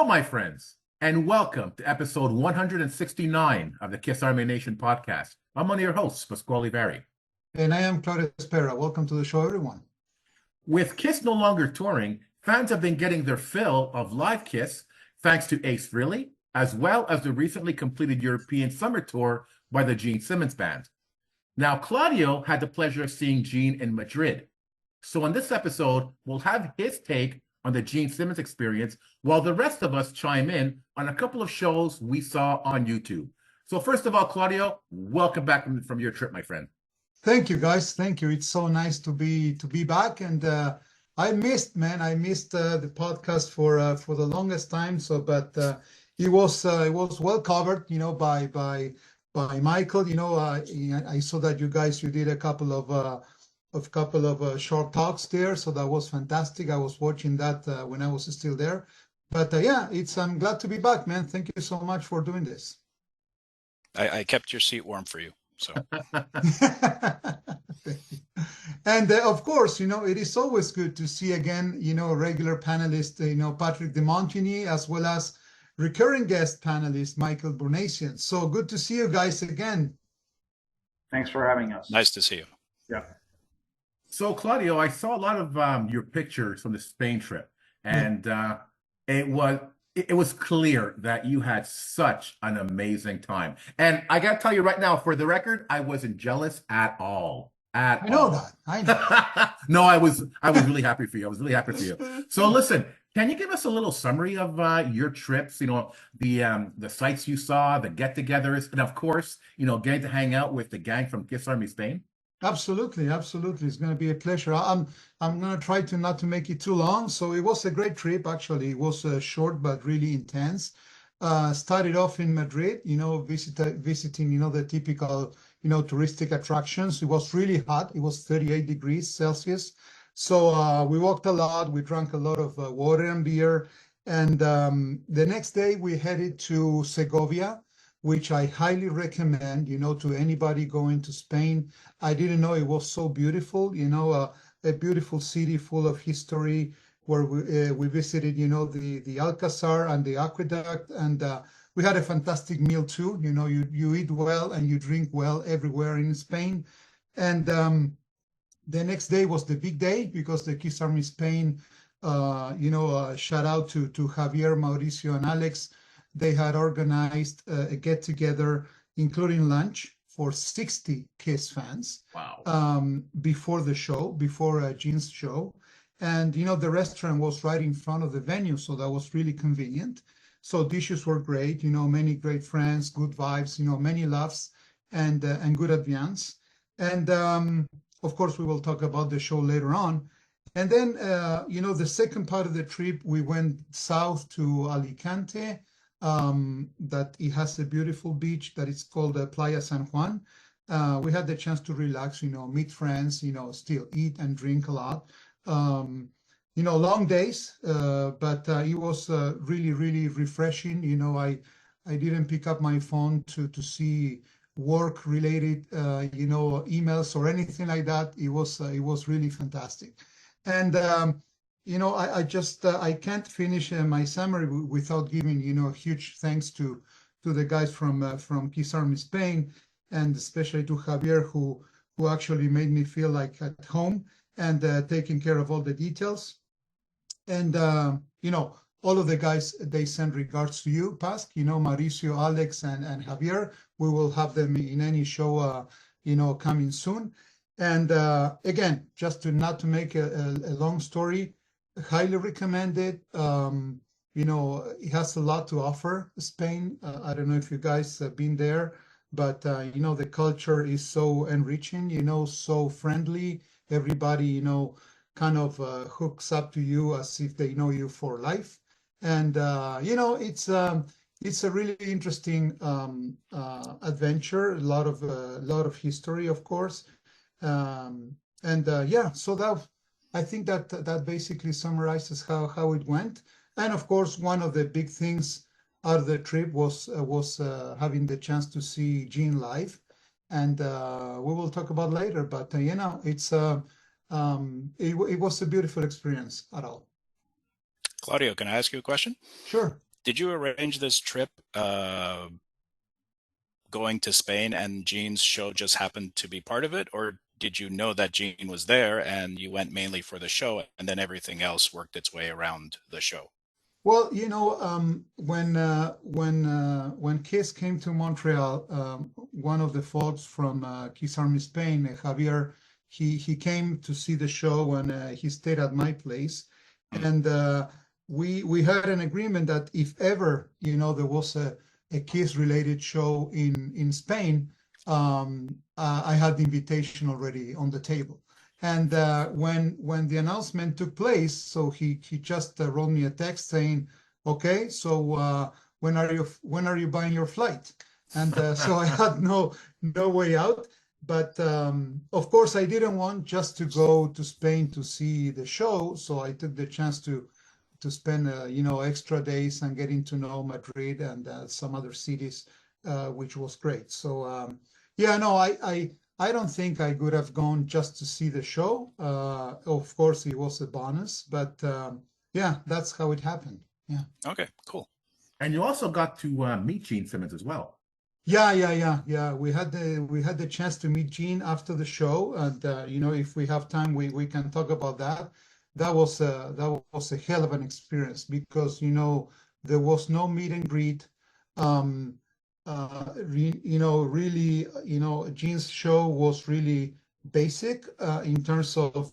Hello, my friends, and welcome to episode 169 of the Kiss Army Nation podcast. I'm one of your hosts, Pasquale Vari. And I am Claudio. Welcome to the show, everyone. With Kiss no longer touring, fans have been getting their fill of live Kiss thanks to Ace Frehley, as well as the recently completed European summer tour by the Gene Simmons Band. Now, Claudio had the pleasure of seeing Gene in Madrid. So on this episode, we'll have his take on the Gene Simmons Experience, while the rest of us chime in on a couple of shows we saw on YouTube. So first of all, Claudio, welcome back from your trip, my friend. Thank you, guys. Thank you. It's so nice to be back, and I missed the podcast for the longest time. So, but it was well covered, by Michael. I saw that you did a couple of short talks there, so that was fantastic. I was watching that when I was still there. But yeah, I'm glad to be back, man. Thank you so much for doing this. I kept your seat warm for you. So, and of course, it is always good to see again, regular panelist, Patrick de Montigny, as well as recurring guest panelist Michael Burnasian. So good to see you guys again. Thanks for having us. Nice to see you. Yeah. So, Claudio, I saw a lot of your pictures from the Spain trip, and it was clear that you had such an amazing time. And I got to tell you right now, for the record, I wasn't jealous at all. I know that. No, I was really happy for you. So listen, can you give us a little summary of your trips? The sites you saw, the get-togethers, and of course, getting to hang out with the gang from Kiss Army Spain. Absolutely. It's going to be a pleasure. I'm going to try to not to make it too long. So it was a great trip. Actually, it was short but really intense. Started off in Madrid, visiting, the typical, touristic attractions. It was really hot. It was 38 degrees Celsius. So we walked a lot. We drank a lot of water and beer. And the next day we headed to Segovia, which I highly recommend, to anybody going to Spain. I didn't know it was so beautiful, a beautiful city full of history, where we visited, the Alcazar and the aqueduct, and we had a fantastic meal too. You eat well and you drink well everywhere in Spain. And the next day was the big day, because the Kiss Army Spain, shout out to Javier, Mauricio, and Alex. They had organized a get-together, including lunch, for 60 Kiss fans. Wow. Before the show, before Gene's show. And, the restaurant was right in front of the venue, so that was really convenient. So dishes were great, many great friends, good vibes, many laughs, and good ambiance. And, of course, we will talk about the show later on. And then, the second part of the trip, we went south to Alicante. That it has a beautiful beach that is called Playa San Juan. We had the chance to relax, meet friends, still eat and drink a lot. Long days, but it was really, really refreshing. I didn't pick up my phone to see work-related, emails or anything like that. It was really fantastic. And I can't finish my summary without giving, a huge thanks to the guys from Kiss Army Spain, and especially to Javier, who actually made me feel like at home, and taking care of all the details. And, all of the guys, they send regards to you, Pasc, Mauricio, Alex, and Javier. We will have them in any show, coming soon. And again, just not to make a long story, highly recommended. It has a lot to offer, Spain. I don't know if you guys have been there, but the culture is so enriching, so friendly. Everybody, kind of hooks up to you as if they know you for life. And it's a really interesting adventure. A lot of history, of course. So that, I think that basically summarizes how it went. And of course, one of the big things out of the trip was having the chance to see Gene live, and we will talk about later. But it was a beautiful experience at all. Claudio, can I ask you a question? Sure. Did you arrange this trip going to Spain and Gene's show just happened to be part of it? Or did you know that Gene was there and you went mainly for the show and then everything else worked its way around the show? Well, when Kiss came to Montreal, one of the folks from Kiss Army Spain, Javier, he came to see the show and he stayed at my place, and we had an agreement that if ever there was a Kiss related show in Spain, I had the invitation already on the table. And when the announcement took place, so he just wrote me a text saying, "Okay, so when are you buying your flight?" And so I had no way out. But of course, I didn't want just to go to Spain to see the show, so I took the chance to spend extra days and getting to know Madrid and some other cities, which was great. So yeah, no, I don't think I could have gone just to see the show. Of course, it was a bonus, but yeah, that's how it happened. Yeah. Okay, cool. And you also got to meet Gene Simmons as well. Yeah. We had the chance to meet Gene after the show, and if we have time, we can talk about that. That was a hell of an experience because there was no meet and greet. Really, Gene's show was really basic in terms of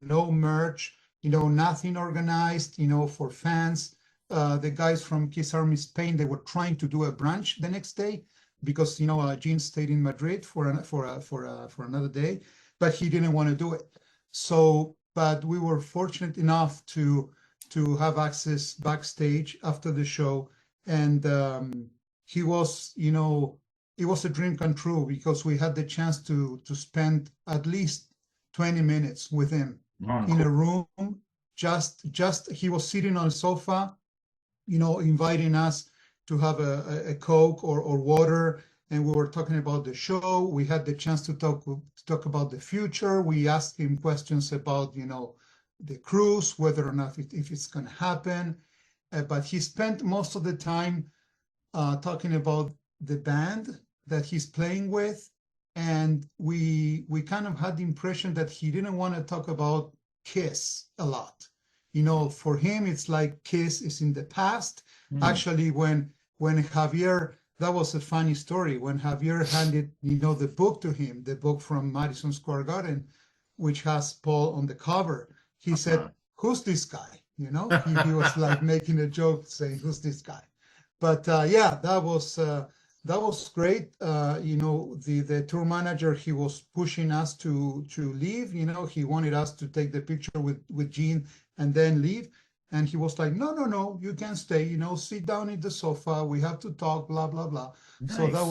no merch, nothing organized, for fans. The guys from Kiss Army Spain, they were trying to do a brunch the next day because Gene stayed in Madrid for another day, but he didn't want to do it. So, but we were fortunate enough to have access backstage after the show, and he was, it was a dream come true because we had the chance to spend at least 20 minutes with him in a room. Just he was sitting on a sofa, inviting us to have a Coke or water, and we were talking about the show. We had the chance to talk about the future. We asked him questions about, the cruise, whether or not if it's going to happen. But he spent most of the time talking about the band that he's playing with, and we kind of had the impression that he didn't want to talk about Kiss a lot. For him, it's like Kiss is in the past. Actually, when Javier, that was a funny story. When Javier handed, the book to him, the book from Madison Square Garden, which has Paul on the cover, he said, "Who's this guy?" He was like making a joke saying, "Who's this guy?" But yeah, that was great. The tour manager, he was pushing us to leave. He wanted us to take the picture with Gene and then leave. And he was like, no, you can stay. Sit down in the sofa. We have to talk. Blah blah blah. Nice. So that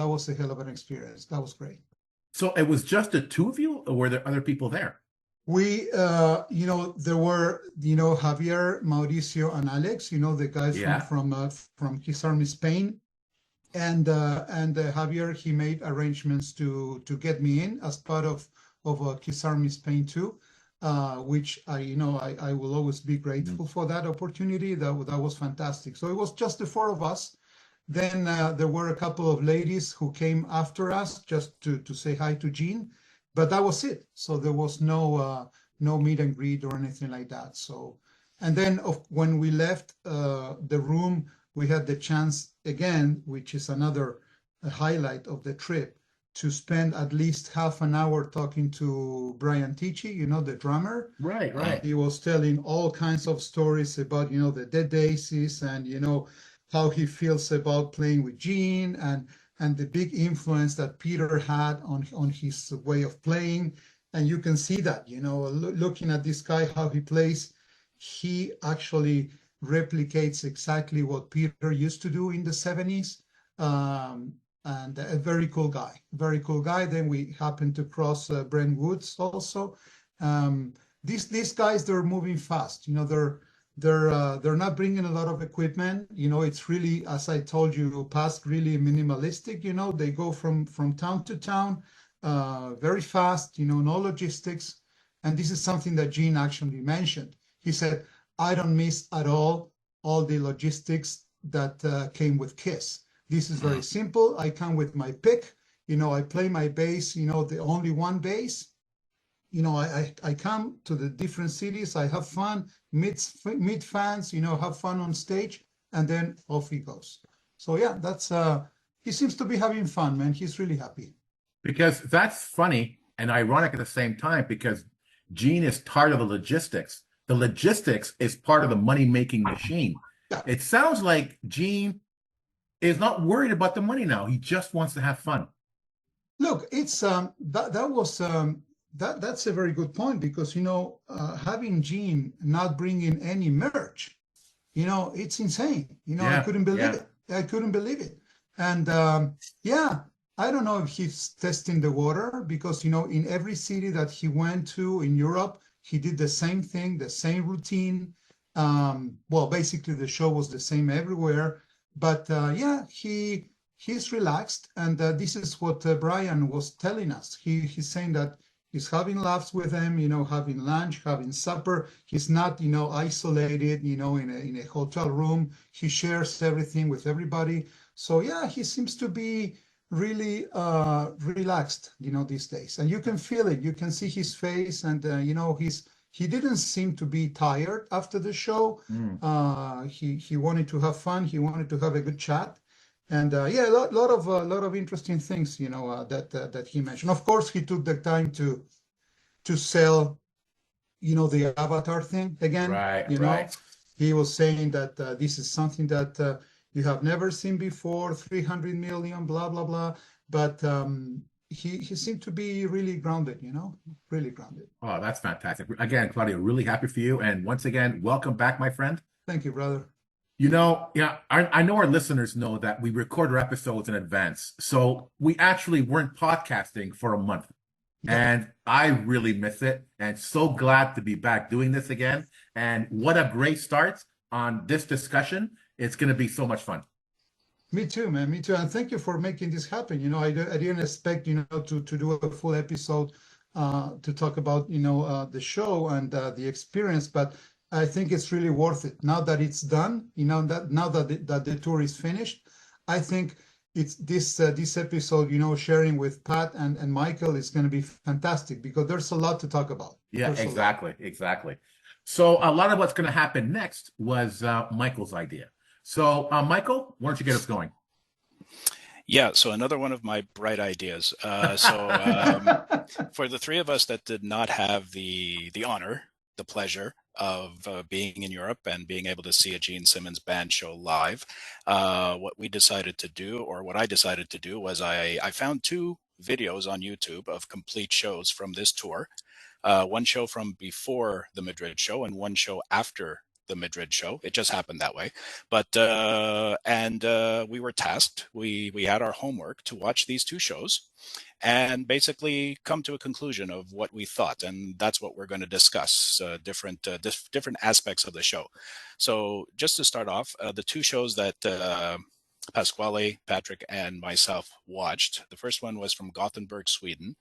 was a hell of an experience. That was great. So it was just the two of you, or were there other people there? We, there were, Javier, Mauricio, and Alex, the guys from Kiss Army Spain, and Javier, he made arrangements to get me in as part of Kiss Army Spain too, which I will always be grateful for that opportunity. That was fantastic. So it was just the four of us. Then there were a couple of ladies who came after us just to say hi to Gene. But that was it. So there was no meet and greet or anything like that. So, and then when we left the room, we had the chance again, which is another highlight of the trip, to spend at least half an hour talking to Brian Tichy, the drummer. Right. He was telling all kinds of stories about, the Dead Daisies and, how he feels about playing with Gene and the big influence that Peter had on his way of playing. And you can see that, looking at this guy, how he plays, he actually replicates exactly what Peter used to do in the 70s. And a very cool guy. Then we happened to cross Brent Woods also. These guys, they're moving fast. They're not bringing a lot of equipment. It's really, as I told you, past really minimalistic. They go from town to town, very fast. No logistics. And this is something that Gene actually mentioned. He said, "I don't miss at all all the logistics that came with Kiss. This is very simple. I come with my pick. I play my bass, the only one bass. I come to the different cities. I have fun, meet fans, have fun on stage, and then off he goes. So yeah, that's he seems to be having fun, man. He's really happy. Because that's funny and ironic at the same time, because Gene is part of the logistics. The logistics is part of the money-making machine. Yeah. It sounds like Gene is not worried about the money now. He just wants to have fun. Look, it's that's a very good point, because having Gene not bringing any merch, it's insane. I couldn't believe it. I couldn't believe it. And yeah, I don't know if he's testing the water, because in every city that he went to in Europe, he did the same thing, the same routine. Well, basically the show was the same everywhere. But yeah, he's relaxed, and this is what Brian was telling us. He's saying that he's having laughs with them, having lunch, having supper. He's not, isolated, in a hotel room. He shares everything with everybody. So yeah, he seems to be really relaxed, these days. And you can feel it. You can see his face, and he didn't seem to be tired after the show. He wanted to have fun. He wanted to have a good chat. And yeah, a lot of interesting things, that he mentioned. Of course, he took the time to sell, the avatar thing again. Right. He was saying that this is something that you have never seen before, 300 million, blah blah blah. But he seemed to be really grounded, really grounded. Oh, that's fantastic. Again, Claudio, really happy for you. And once again, welcome back, my friend. Thank you, brother. I know our listeners know that we record our episodes in advance. So we actually weren't podcasting for a month. Yeah. And I really miss it. And so glad to be back doing this again. And what a great start on this discussion. It's going to be so much fun. Me too, man. Me too. And thank you for making this happen. I didn't expect, to do a full episode to talk about, the show and the experience. But I think it's really worth it now that it's done. That now that the tour is finished, I think it's this episode. Sharing with Pat and Michael is going to be fantastic, because there's a lot to talk about. Yeah, exactly. So a lot of what's going to happen next was Michael's idea. So Michael, why don't you get us going? Yeah, so another one of my bright ideas. For the three of us that did not have the honor, the pleasure of being in Europe and being able to see a Gene Simmons Band show live, what I decided to do was I found two videos on YouTube of complete shows from this tour. One show from before the Madrid show and one show after the Madrid show. It just happened that way. But we were tasked. We had our homework to watch these two shows and basically come to a conclusion of what we thought. And that's what we're going to discuss, different aspects of the show. So just to start off, the two shows that Pasquale, Patrick, and myself watched. The first one was from Gothenburg, Sweden,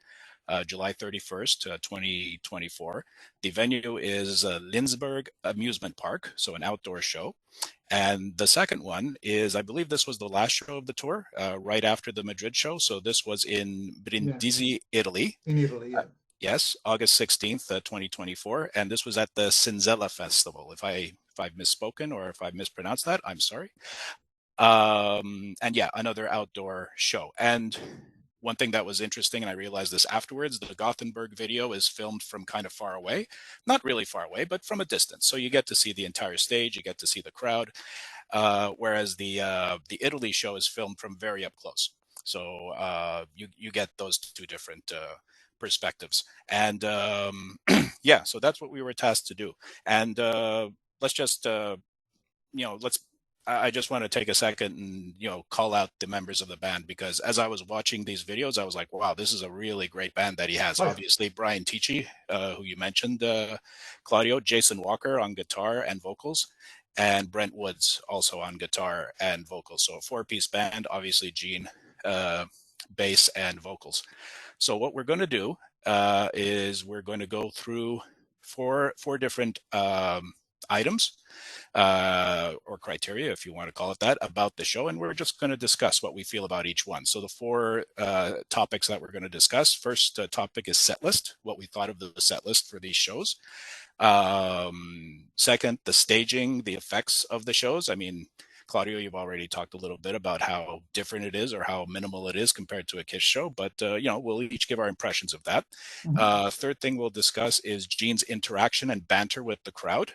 July 31st, 2024. The venue is Lindsberg Amusement Park, so an outdoor show. And the second one is, I believe this was the last show of the tour, right after the Madrid show. So this was in Brindisi, Italy. In Italy, yeah. Yes, August 16th, 2024. And this was at the Cinzella Festival. If I've misspoken or if I've mispronounced that, I'm sorry. And yeah, another outdoor show. And one thing that was interesting, and I realized this afterwards, the Gothenburg video is filmed from kind of far away. Not really far away, but from a distance. So you get to see the entire stage, you get to see the crowd, whereas the Italy show is filmed from very up close. So you get those two different perspectives. And yeah, so that's what we were tasked to do. And let's just, I just want to take a second and, call out the members of the band, because as I was watching these videos, I was like, wow, this is a really great band that he has. Obviously, Brian Ticci, who you mentioned, Claudio, Jason Walker on guitar and vocals, and Brent Woods also on guitar and vocals. So a four-piece band, obviously Gene, bass and vocals. So what we're going to do is we're going to go through four different items or criteria, if you want to call it that, about the show. And we're just going to discuss what we feel about each one. So the four topics that we're going to discuss. First topic is set list, what we thought of the set list for these shows. Second, the staging, the effects of the shows. I mean, Claudio, you've already talked a little bit about how different it is or how minimal it is compared to a Kiss show, but we'll each give our impressions of that. Third thing we'll discuss is Gene's interaction and banter with the crowd.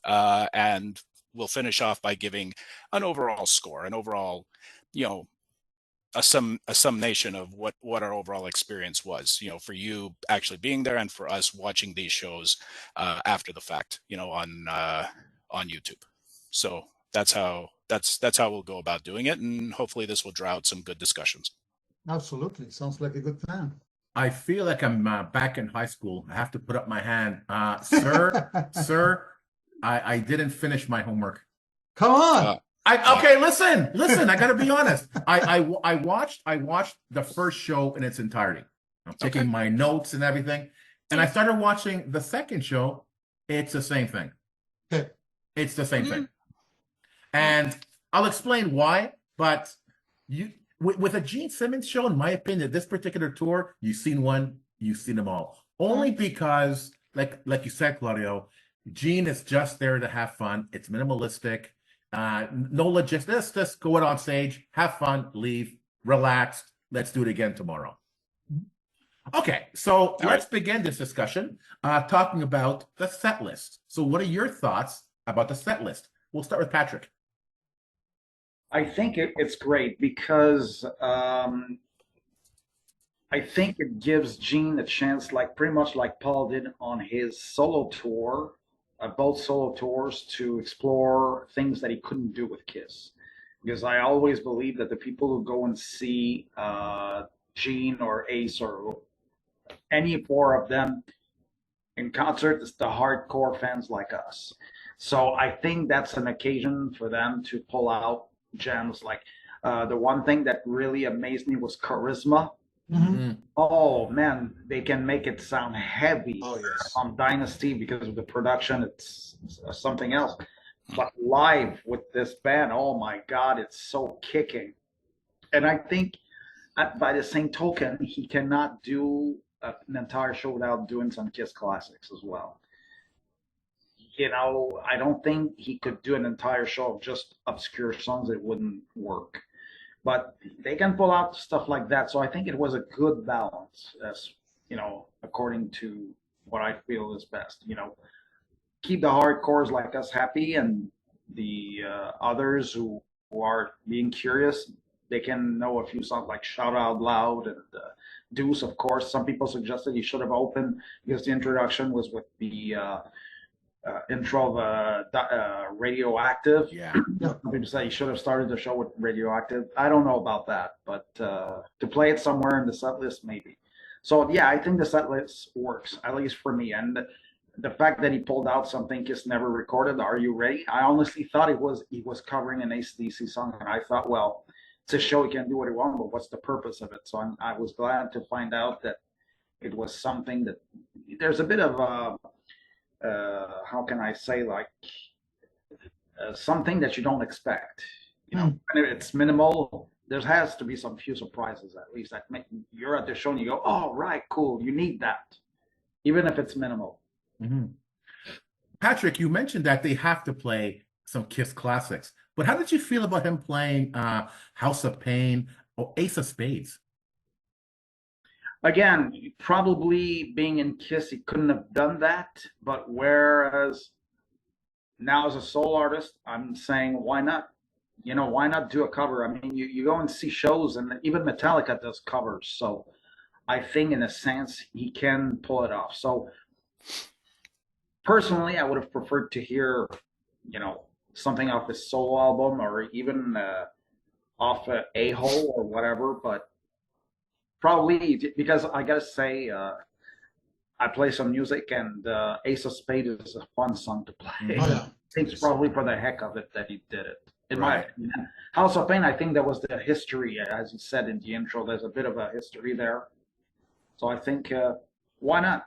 And we'll finish off by giving an overall score, an overall, a summation of what our overall experience was, for you actually being there and for us watching these shows after the fact, on YouTube. So that's how we'll go about doing it, and hopefully this will draw out some good discussions. Absolutely, sounds like a good plan. I feel like I'm back in high school. I have to put up my hand, sir. I didn't finish my homework. Come on. Okay, listen. I got to be honest. I watched the first show in its entirety. I'm taking my notes and everything, and I started watching the second show. It's the same thing. Okay. It's the same thing, and I'll explain why. But with a Gene Simmons show, in my opinion, this particular tour, you've seen one, you've seen them all. Only because, like you said, Claudio, Gene is just there to have fun. It's minimalistic. No logistics. Just go out on stage, have fun, leave, relax. Let's do it again tomorrow. Okay, so let's begin this discussion talking about the set list. So what are your thoughts about the set list? We'll start with Patrick. I think it's great because I think it gives Gene a chance, pretty much like Paul did on his solo tour, both solo tours, to explore things that he couldn't do with Kiss. Because I always believe that the people who go and see Gene or Ace or any four of them in concert is the hardcore fans like us. So I think that's an occasion for them to pull out gems. Like the one thing that really amazed me was charisma. Oh man, they can make it sound heavy on Dynasty because of the production. It's something else. But live with this band, oh my God, it's so kicking. And I think by the same token, he cannot do an entire show without doing some Kiss classics as well. I don't think he could do an entire show of just obscure songs. It wouldn't work. But they can pull out stuff like that. So I think it was a good balance, as according to what I feel is best. Keep the hardcores like us happy, and the others who are being curious, they can know a few songs like Shout Out Loud and Deuce, of course. Some people suggested he should have opened because the introduction was with the intro of Radioactive. Yeah. Some people say he should have started the show with Radioactive. I don't know about that, but to play it somewhere in the set list, maybe. So yeah, I think the set list works, at least for me. And the fact that he pulled out something Kiss never recorded, Are You Ready? I honestly thought he was covering an AC/DC song, and I thought, well, it's a show, he can do what he wants, but what's the purpose of it? So I was glad to find out that it was something that there's a bit of how can I say, something that you don't expect. It's minimal. There has to be some few surprises, at least, that make you're at the show and you go, oh, right, cool, you need that, even if it's minimal. Patrick, you mentioned that they have to play some Kiss classics, but how did you feel about him playing House of Pain or Ace of Spades? Again, probably being in Kiss, he couldn't have done that. But whereas now as a solo artist, I'm saying, why not? Why not do a cover? I mean, you go and see shows, and even Metallica does covers. So I think in a sense, he can pull it off. So personally, I would have preferred to hear, something off his solo album, or even off A-Hole or whatever. But probably, because I gotta say, I play some music, and Ace of Spades is a fun song to play. Oh, yeah. It's probably for the heck of it that he did it, in my opinion. House of Pain, I think that was the history, as you said in the intro. There's a bit of a history there. So I think, why not?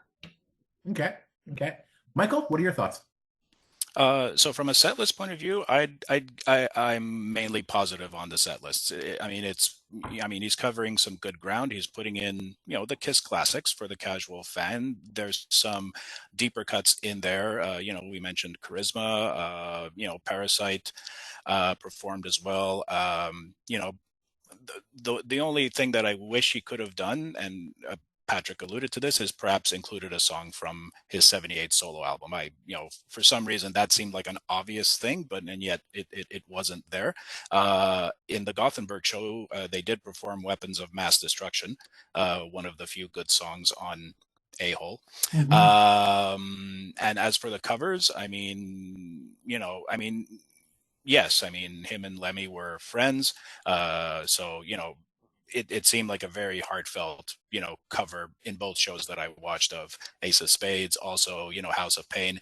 Okay. Michael, what are your thoughts? So from a set list point of view, I'm mainly positive on the set list. I mean, he's covering some good ground. He's putting in, the Kiss classics for the casual fan. There's some deeper cuts in there. We mentioned Charisma, Parasite, performed as well. The only thing that I wish he could have done, and Patrick alluded to this, is perhaps included a song from his '78 solo album. For some reason that seemed like an obvious thing, and yet it wasn't there. In the Gothenburg show, they did perform "Weapons of Mass Destruction," one of the few good songs on A-Hole. Mhm. And as for the covers, yes, I mean, him and Lemmy were friends. So, it seemed like a very heartfelt, cover in both shows that I watched of Ace of Spades, also, House of Pain.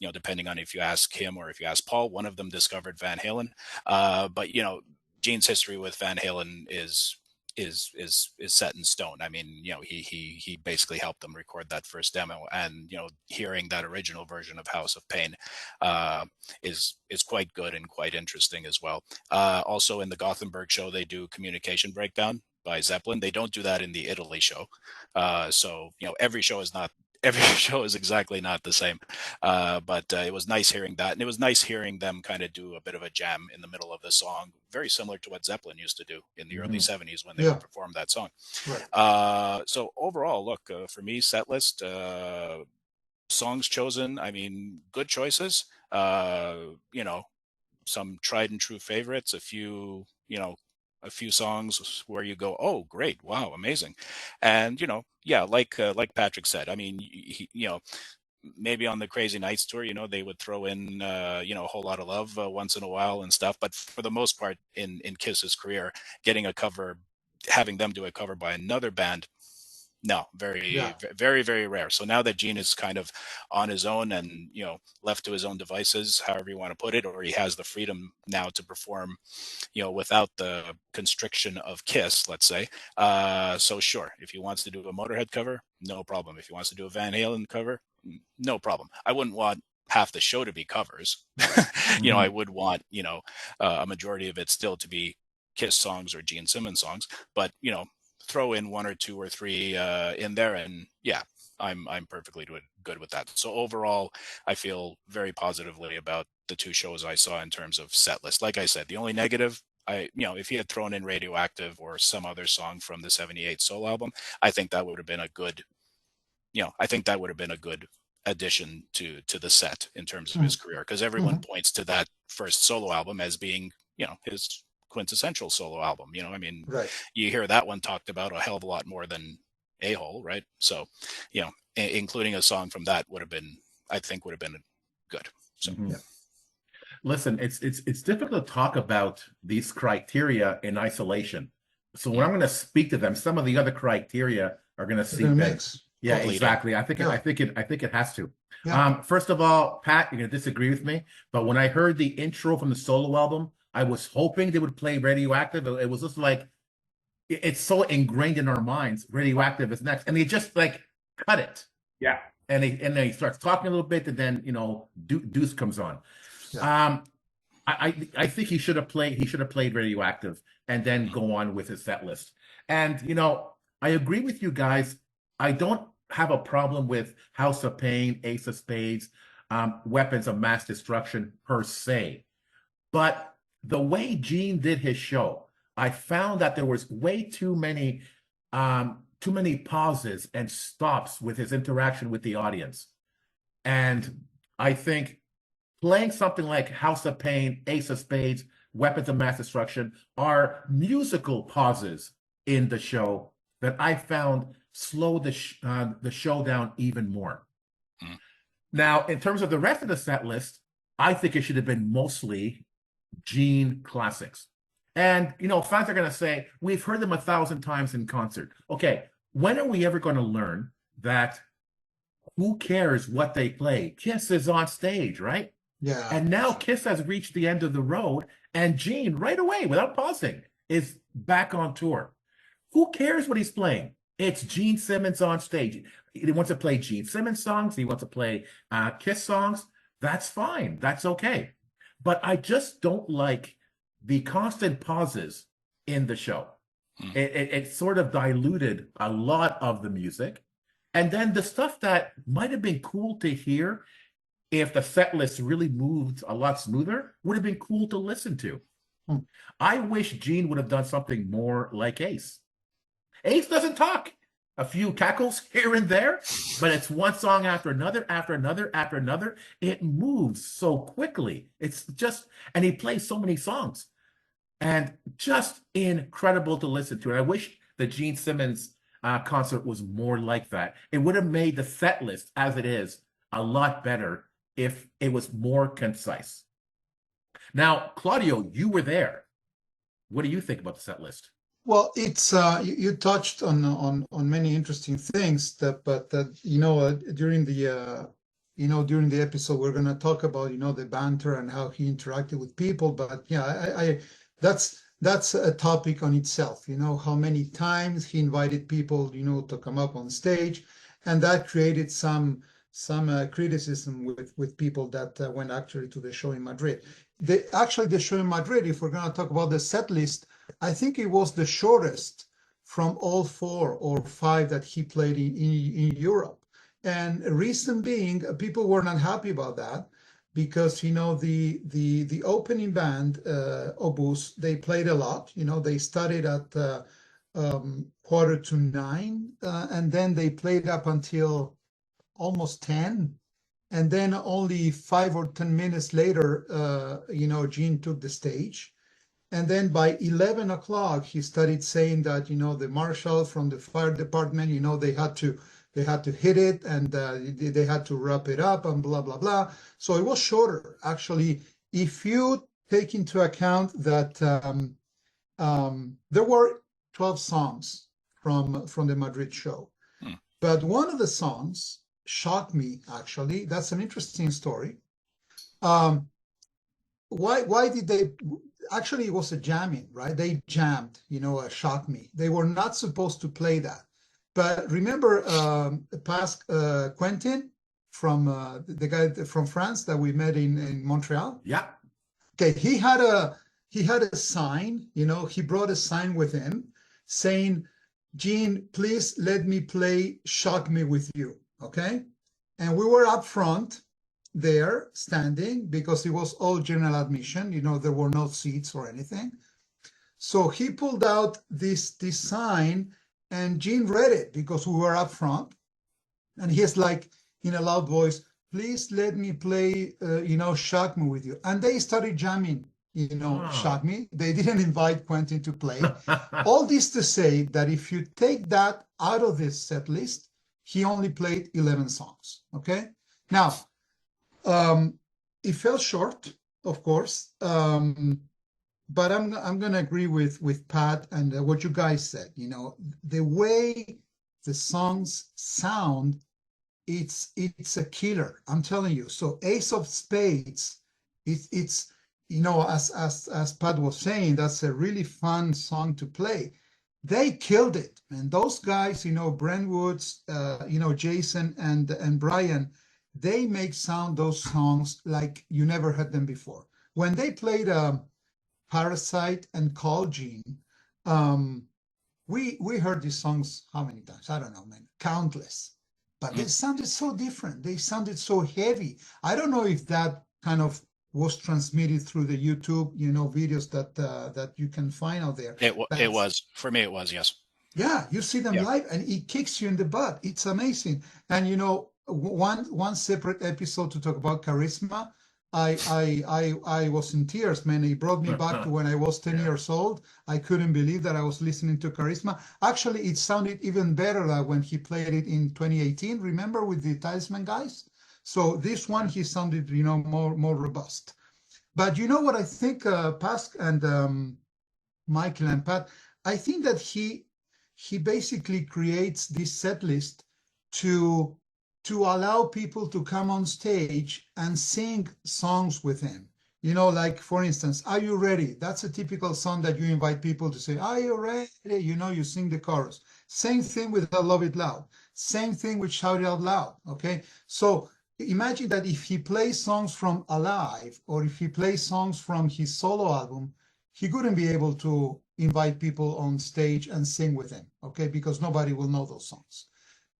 Depending on if you ask him or if you ask Paul, one of them discovered Van Halen. But Gene's history with Van Halen is set in stone. I mean, he basically helped them record that first demo, and hearing that original version of House of Pain is quite good and quite interesting as well. Also in the Gothenburg show, they do Communication Breakdown by Zeppelin. They don't do that in the Italy show. So every show is not. Every show is exactly not the same, but it was nice hearing that, and it was nice hearing them kind of do a bit of a jam in the middle of the song, very similar to what Zeppelin used to do in the early '70s when they Yeah, would perform that song. right. So overall, look, for me, set list, songs chosen, I mean, good choices. Some tried and true favorites, a few songs where you go, oh, great, wow, amazing. And yeah, like Patrick said, I mean, maybe on the Crazy Nights tour, they would throw in, a whole lot of love once in a while and stuff. But for the most part, in Kiss's career, getting a cover, having them do a cover by another band, no, Yeah. very, very rare. So now that Gene is kind of on his own and, left to his own devices, however you want to put it, or he has the freedom now to perform, without the constriction of Kiss, let's say. So sure, if he wants to do a Motorhead cover, no problem. If he wants to do a Van Halen cover, no problem. I wouldn't want half the show to be covers. I would want, a majority of it still to be Kiss songs or Gene Simmons songs, but, throw in one or two or three in there, and yeah, I'm perfectly good with that. So overall, I feel very positively about the two shows I saw in terms of set list. Like I said, the only negative, if he had thrown in Radioactive or some other song from the '78 solo album, I think that would have been a good, addition to the set in terms of his Mhm. career, because everyone Mhm. points to that first solo album as being, his quintessential solo album. I mean, Right. you hear that one talked about a hell of a lot more than A-Hole, right? So, including a song from that would have been good. So, Yeah. Listen, it's difficult to talk about these criteria in isolation. So when mm, I'm going to speak to them, some of the other criteria are going to They're gonna seep in. mix. Yeah, will bleed in. exactly. Yeah. I think it has to. Yeah. First of all, Pat, you're going to disagree with me, but when I heard the intro from the solo album, I was hoping they would play Radioactive. It was just like it's so ingrained in our minds. Radioactive is next, and they just like cut it. Yeah. And then he starts talking a little bit, and then Deuce comes on. Yeah. I think he should have played Radioactive and then go on with his set list. And I agree with you guys. I don't have a problem with House of Pain, Ace of Spades, Weapons of Mass Destruction per se. But the way Gene did his show, I found that there was way too many pauses and stops with his interaction with the audience. And I think playing something like House of Pain, Ace of Spades, Weapons of Mass Destruction are musical pauses in the show that I found slow the show down even more. mm, Now, in terms of the rest of the set list, I think it should have been mostly Gene classics. And, fans are going to say, we've heard them 1,000 times in concert. Okay, when are we ever going to learn that who cares what they play? Kiss is on stage, right? Yeah. And now Kiss has reached the end of the road, and Gene, right away, without pausing, is back on tour. Who cares what he's playing? It's Gene Simmons on stage. He wants to play Gene Simmons songs. He wants to play Kiss songs. That's fine. That's okay. But I just don't like the constant pauses in the show. It sort of diluted a lot of the music. And then the stuff that might have been cool to hear if the set list really moved a lot smoother would have been cool to listen to. I wish Gene would have done something more like Ace. Ace doesn't talk. A few cackles here and there, but it's one song after another, after another, after another. It moves so quickly. It's just, and he plays so many songs, and just incredible to listen to. And I wish the Gene Simmons concert was more like that. It would have made the set list as it is a lot better if it was more concise. Now, Claudio, you were there. What do you think about the set list? Well, it's you touched on many interesting things but during the episode we're going to talk about the banter and how he interacted with people. But yeah, I that's a topic on itself. How many times he invited people to come up on stage, and that created some criticism with people that went actually to the show in Madrid. The show in Madrid, if we're going to talk about the set list, I think it was the shortest from all 4 or 5 that he played in Europe. And reason being, people were not happy about that because, the opening band, Obus, they played a lot. They started at 8:45, and then they played up until almost 10. And then only 5 or 10 minutes later, Gene took the stage. And then by 11 o'clock, he started saying that, the marshal from the fire department, they had to hit it, and they had to wrap it up and blah, blah, blah. So it was shorter. Actually, if you take into account that there were 12 songs from the Madrid show, but one of the songs shocked me, actually. That's an interesting story. Why did they... Actually, it was a jamming, right? They jammed, Shock Me. They were not supposed to play that. But remember Quentin from the guy from France that we met in Montreal? Yeah. Okay, he had a sign, he brought a sign with him saying, "Gene, please let me play Shock Me with you," okay? And we were up front there standing because it was all general admission, there were no seats or anything. So he pulled out this sign, and Gene read it because we were up front, and he's like, in a loud voice, "Please let me play Shock Me with you." And they started jamming, Shock Me. They didn't invite Quentin to play. All this to say that if you take that out of this set list, he only played 11 songs, okay? Now, it fell short, of course, but I'm going to agree with Pat and what you guys said. The way the songs sound, it's a killer. I'm telling you. So Ace of Spades, it's as Pat was saying, that's a really fun song to play. They killed it, and those guys, Brent Woods, Jason and Brian, they make those songs like you never heard them before. When they played Parasite and Call Gene, we heard these songs how many times? I don't know, man, countless. But they sounded so different. They sounded so heavy. I don't know if that kind of was transmitted through the YouTube, videos that you can find out there. It was, for me, it was, yes. Yeah, you see them live, and it kicks you in the butt. It's amazing. And one separate episode to talk about Charisma. I was in tears, man. It brought me back to when I was 10 years old. I couldn't believe that I was listening to Charisma. Actually, it sounded even better when he played it in 2018. Remember, with the Talisman guys? So this one, he sounded, more robust. But you know what I think, Pask and Michael and Pat, I think that he basically creates this set list to allow people to come on stage and sing songs with him. Like, for instance, Are You Ready? That's a typical song that you invite people to say, "Are you ready?" You sing the chorus. Same thing with I Love It Loud. Same thing with Shout It Out Loud, okay? So imagine that if he plays songs from Alive or if he plays songs from his solo album, he couldn't be able to invite people on stage and sing with him, okay? Because nobody will know those songs.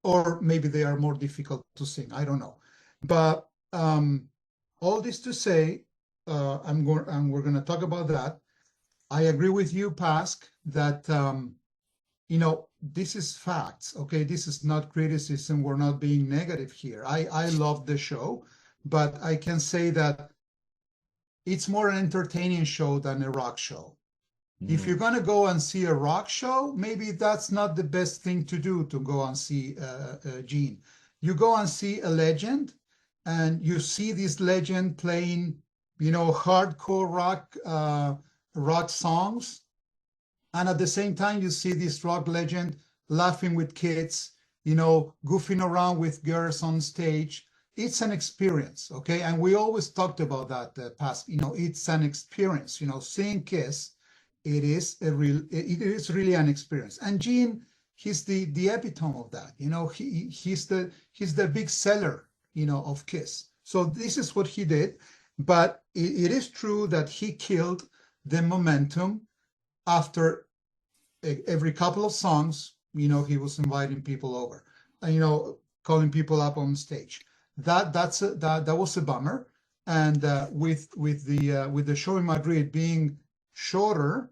Or maybe they are more difficult to sing, I don't know. But all this to say, and we're going to talk about that. I agree with you, Pask, that this is facts, okay? This is not criticism. We're not being negative here. I love the show, but I can say that it's more an entertaining show than a rock show. If you're going to go and see a rock show, maybe that's not the best thing to do, to go and see Gene. You go and see a legend, and you see this legend playing, hardcore rock songs. And at the same time, you see this rock legend laughing with kids, goofing around with girls on stage. It's an experience, okay? And we always talked about that past, it's an experience, seeing Kiss. It is really an experience. And Gene, he's the epitome of that. He's the big seller, of Kiss. So this is what he did. But it is true that he killed the momentum after every couple of songs. He was inviting people over, calling people up on stage. That was a bummer. And with the show in Madrid being shorter,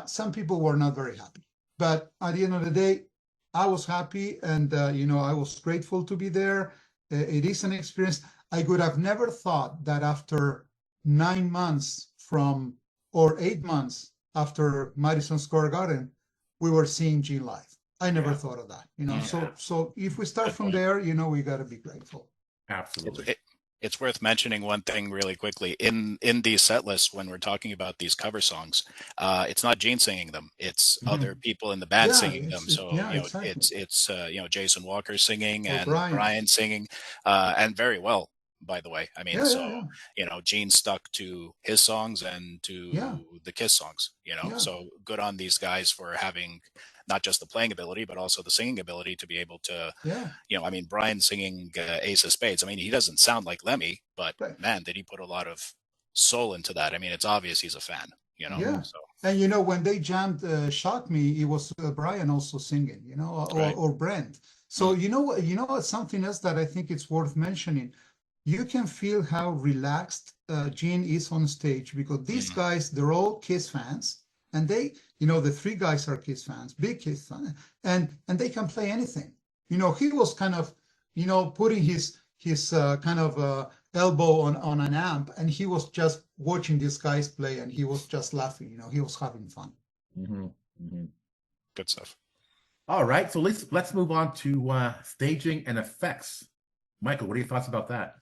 some people were not very happy. But at the end of the day, I was happy, and I was grateful to be there. It is an experience. I could have never thought that after 9 months or 8 months after Madison Square Garden, we were seeing Gene live. I never thought of that. So if we start from there, we got to be grateful. Absolutely. It's worth mentioning one thing really quickly. In these set lists, when we're talking about these cover songs, it's not Gene singing them; it's other people in the band singing them. So exactly. it's Jason Walker singing and Brian. Brian singing, and very well, by the way. I mean, Gene stuck to his songs and to the Kiss songs. So good on these guys for having not just the playing ability, but also the singing ability to be able to, Brian singing Ace of Spades. I mean, he doesn't sound like Lemmy, but man, did he put a lot of soul into that. I mean, it's obvious he's a fan, Yeah. So. And, when they jammed Shock Me, it was Brian also singing, or Brent. So, what's something else that I think it's worth mentioning? You can feel how relaxed Gene is on stage, because these guys, they're all Kiss fans. And they, the three guys are Kiss fans, big Kiss fans, and they can play anything. He was kind of, putting his kind of elbow on an amp, and he was just watching these guys play, and he was just laughing. He was having fun. Good stuff. All right, so let's move on to staging and effects. Michael, what are your thoughts about that?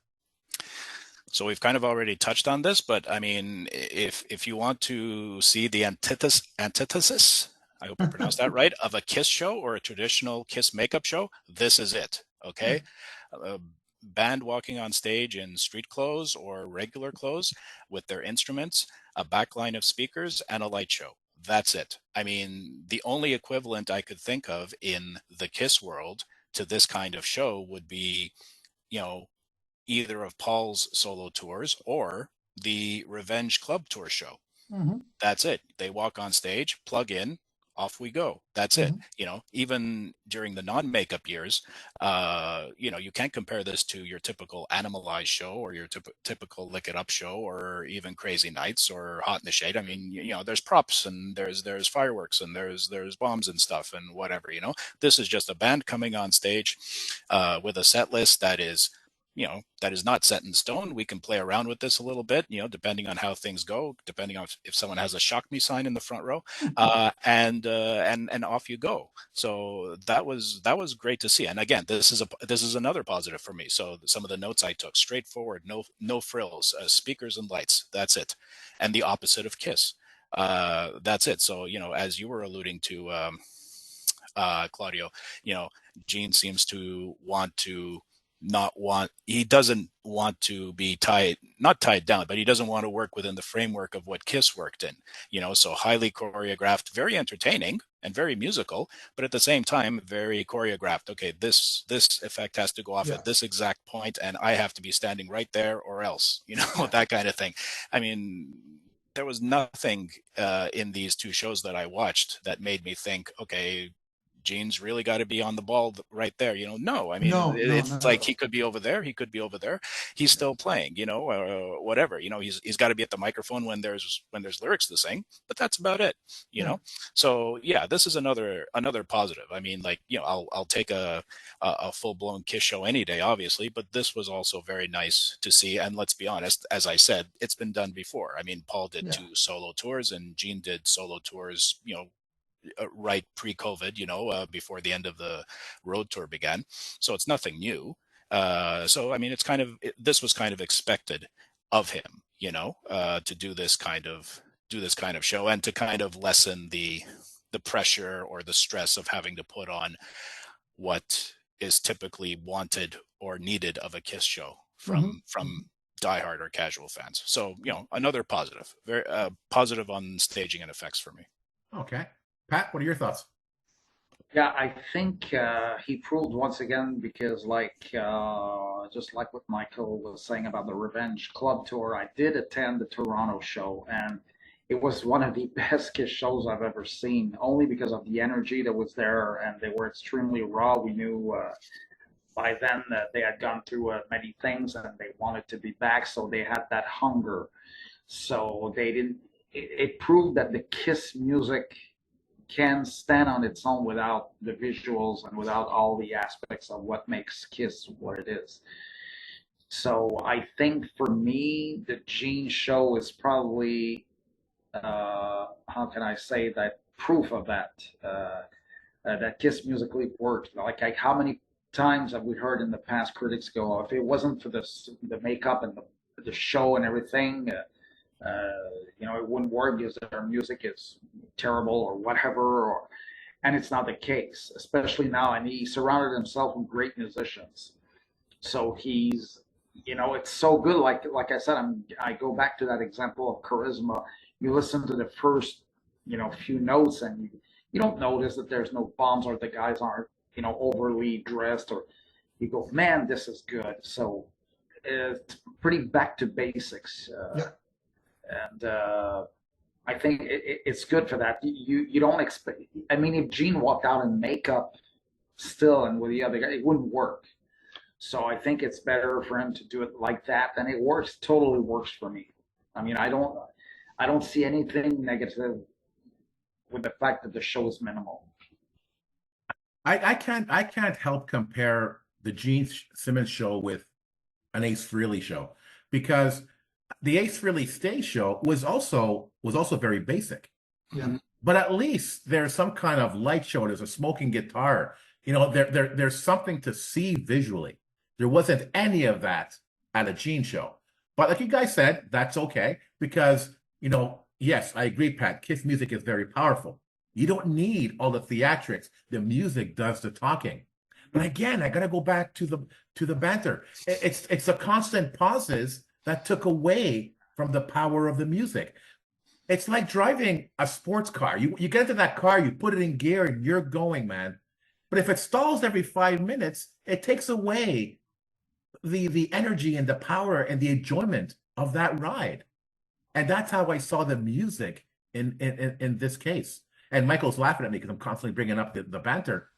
So we've kind of already touched on this, but I mean, if you want to see the antithesis, I hope I pronounced that right, of a Kiss show or a traditional Kiss makeup show, this is it, okay? A band walking on stage in street clothes or regular clothes with their instruments, a backline of speakers, and a light show. That's it. I mean, the only equivalent I could think of in the Kiss world to this kind of show would be, either of Paul's solo tours or the Revenge Club tour show. That's it. They walk on stage, plug in, off we go. That's it. Even during the non-makeup years, you can't compare this to your typical Animalized show or your typical Lick It Up show or even Crazy Nights or Hot in the Shade. I mean, there's props and there's fireworks and there's bombs and stuff and whatever. This is just a band coming on stage with a set list that is not set in stone. We can play around with this a little bit, depending on how things go, depending on if someone has a shock me sign in the front row, and off you go. So that was great to see. And again, this is another positive for me. So some of the notes I took: straightforward, no frills, speakers and lights. That's it. And the opposite of Kiss. That's it. So, as you were alluding to, Claudio, Gene seems to he doesn't want to be not tied down, but he doesn't want to work within the framework of what Kiss worked in, so highly choreographed, very entertaining, and very musical, but at the same time, very choreographed. Okay, this effect has to go off at this exact point, and I have to be standing right there or else, that kind of thing. I mean, there was nothing in these two shows that I watched that made me think, okay, Gene's really got to be on the ball right there. No, I mean, No, it's not like at he all. could be over there. He could be over there. He's still playing, whatever, he's got to be at the microphone when there's lyrics to sing, but that's about it, you Yeah. know? So yeah, this is another positive. I mean, like, I'll take a full blown Kiss show any day, obviously, but this was also very nice to see. And let's be honest, as I said, it's been done before. I mean, Paul did Yeah. 2 solo tours and Gene did solo tours, right pre-COVID, before the end of the road tour began. So it's nothing new. So I mean, this was kind of expected of him, to do this kind of show and to kind of lessen the pressure or the stress of having to put on what is typically wanted or needed of a Kiss show from diehard or casual fans. So another positive, very positive on staging and effects for me. Okay. Pat, what are your thoughts? Yeah, I think he proved once again because, just like what Michael was saying about the Revenge Club tour, I did attend the Toronto show, and it was one of the best Kiss shows I've ever seen, only because of the energy that was there, and they were extremely raw. We knew by then that they had gone through many things, and they wanted to be back, so they had that hunger. So they didn't. It proved that the Kiss music can stand on its own without the visuals and without all the aspects of what makes Kiss what it is. So I think for me, the Gene show is probably, how can I say that, proof of that, that Kiss musically worked. Like how many times have we heard in the past critics go, if it wasn't for the makeup and the show and everything, it wouldn't work because their music is terrible or whatever, and it's not the case, especially now. And he surrounded himself with great musicians, so he's, it's so good. Like I said, I go back to that example of charisma. You listen to the first, few notes, and you don't notice that there's no bombs or the guys aren't, overly dressed, or you go, man, this is good. So it's pretty back to basics. Yeah. And I think it's good for that. You don't expect. I mean, if Gene walked out in makeup still and with the other guy, it wouldn't work. So I think it's better for him to do it like that, and it works. Totally works for me. I mean, I don't see anything negative with the fact that the show is minimal. I can't help compare the Gene Simmons show with an Ace Frehley show, because the Ace Frehley stage show was also very basic. Yeah. But at least there's some kind of light show. There's a smoking guitar. There's something to see visually. There wasn't any of that at a Gene show. But like you guys said, that's okay, because, yes, I agree, Pat, Kiss music is very powerful. You don't need all the theatrics. The music does the talking. But again, I got to go back to the banter. It's the constant pauses that took away from the power of the music. It's like driving a sports car. You get into that car, you put it in gear, and you're going, man. But if it stalls every 5 minutes, it takes away the energy and the power and the enjoyment of that ride. And that's how I saw the music in this case. And Michael's laughing at me because I'm constantly bringing up the banter.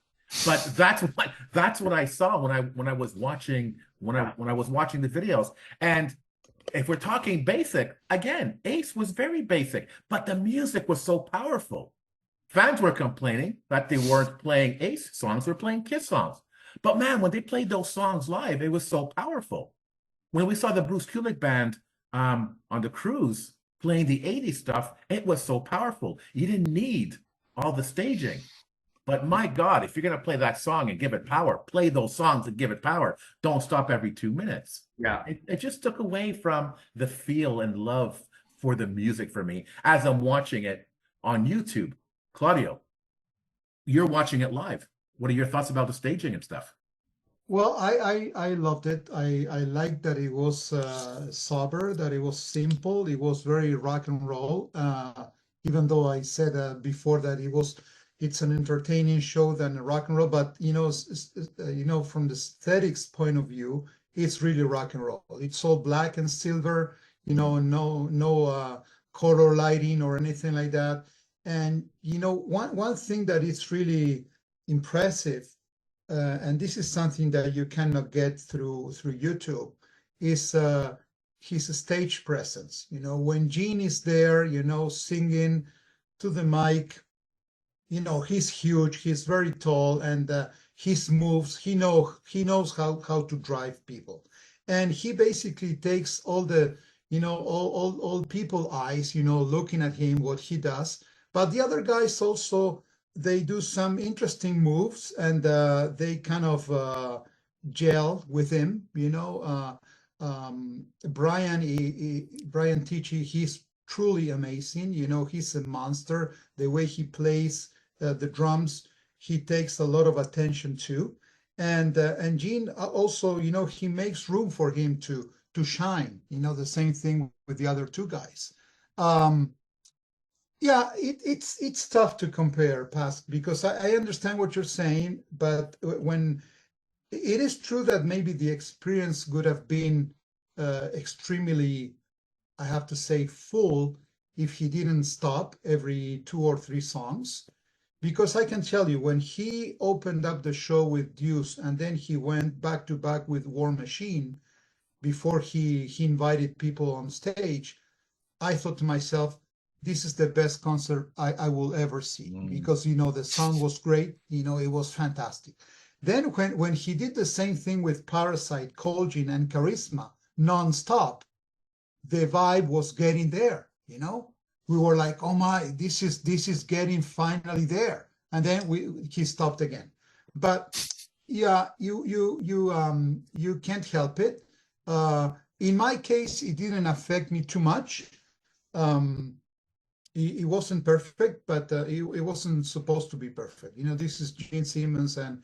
But that's what I saw when I was watching the videos. And if we're talking basic, again, Ace was very basic, but the music was so powerful. Fans were complaining that they weren't playing Ace songs, they're playing Kiss songs. But man, when they played those songs live, it was so powerful. When we saw the Bruce Kulick band on the cruise playing the 80s stuff, it was so powerful. You didn't need all the staging. But my God, if you're going to play that song and give it power, play those songs and give it power. Don't stop every 2 minutes. Yeah. It just took away from the feel and love for the music for me as I'm watching it on YouTube. Claudio, you're watching it live. What are your thoughts about the staging and stuff? Well, I loved it. I liked that it was sober, that it was simple. It was very rock and roll. Even though I said before that it was it's an entertaining show than rock and roll. But from the aesthetics point of view, it's really rock and roll. It's all black and silver. No color lighting or anything like that. And one thing that is really impressive, and this is something that you cannot get through YouTube, is his stage presence. When Gene is there, singing to the mic, he's huge, he's very tall, and his moves, he knows how to drive people, and he basically takes all the all people eyes looking at him, what he does. But the other guys also, they do some interesting moves, and they kind of gel with him. Brian Tichy, he's truly amazing. He's a monster. The way he plays the drums, he takes a lot of attention to. And Gene also, he makes room for him to shine. The same thing with the other two guys. Yeah, it's tough to compare, past, because I understand what you're saying, but when it is true that maybe the experience would have been extremely, I have to say, full if he didn't stop every 2 or 3 songs. Because I can tell you, when he opened up the show with Deuce and then he went back to back with War Machine before he invited people on stage, I thought to myself, this is the best concert I will ever see. Because, the song was great, it was fantastic. Then when he did the same thing with Parasite, Colgin, and Charisma nonstop, the vibe was getting there. We were like, oh my, this is getting finally there. And then he stopped again. But yeah, you can't help it. In my case, it didn't affect me too much. It wasn't perfect, but it wasn't supposed to be perfect. This is Gene Simmons, and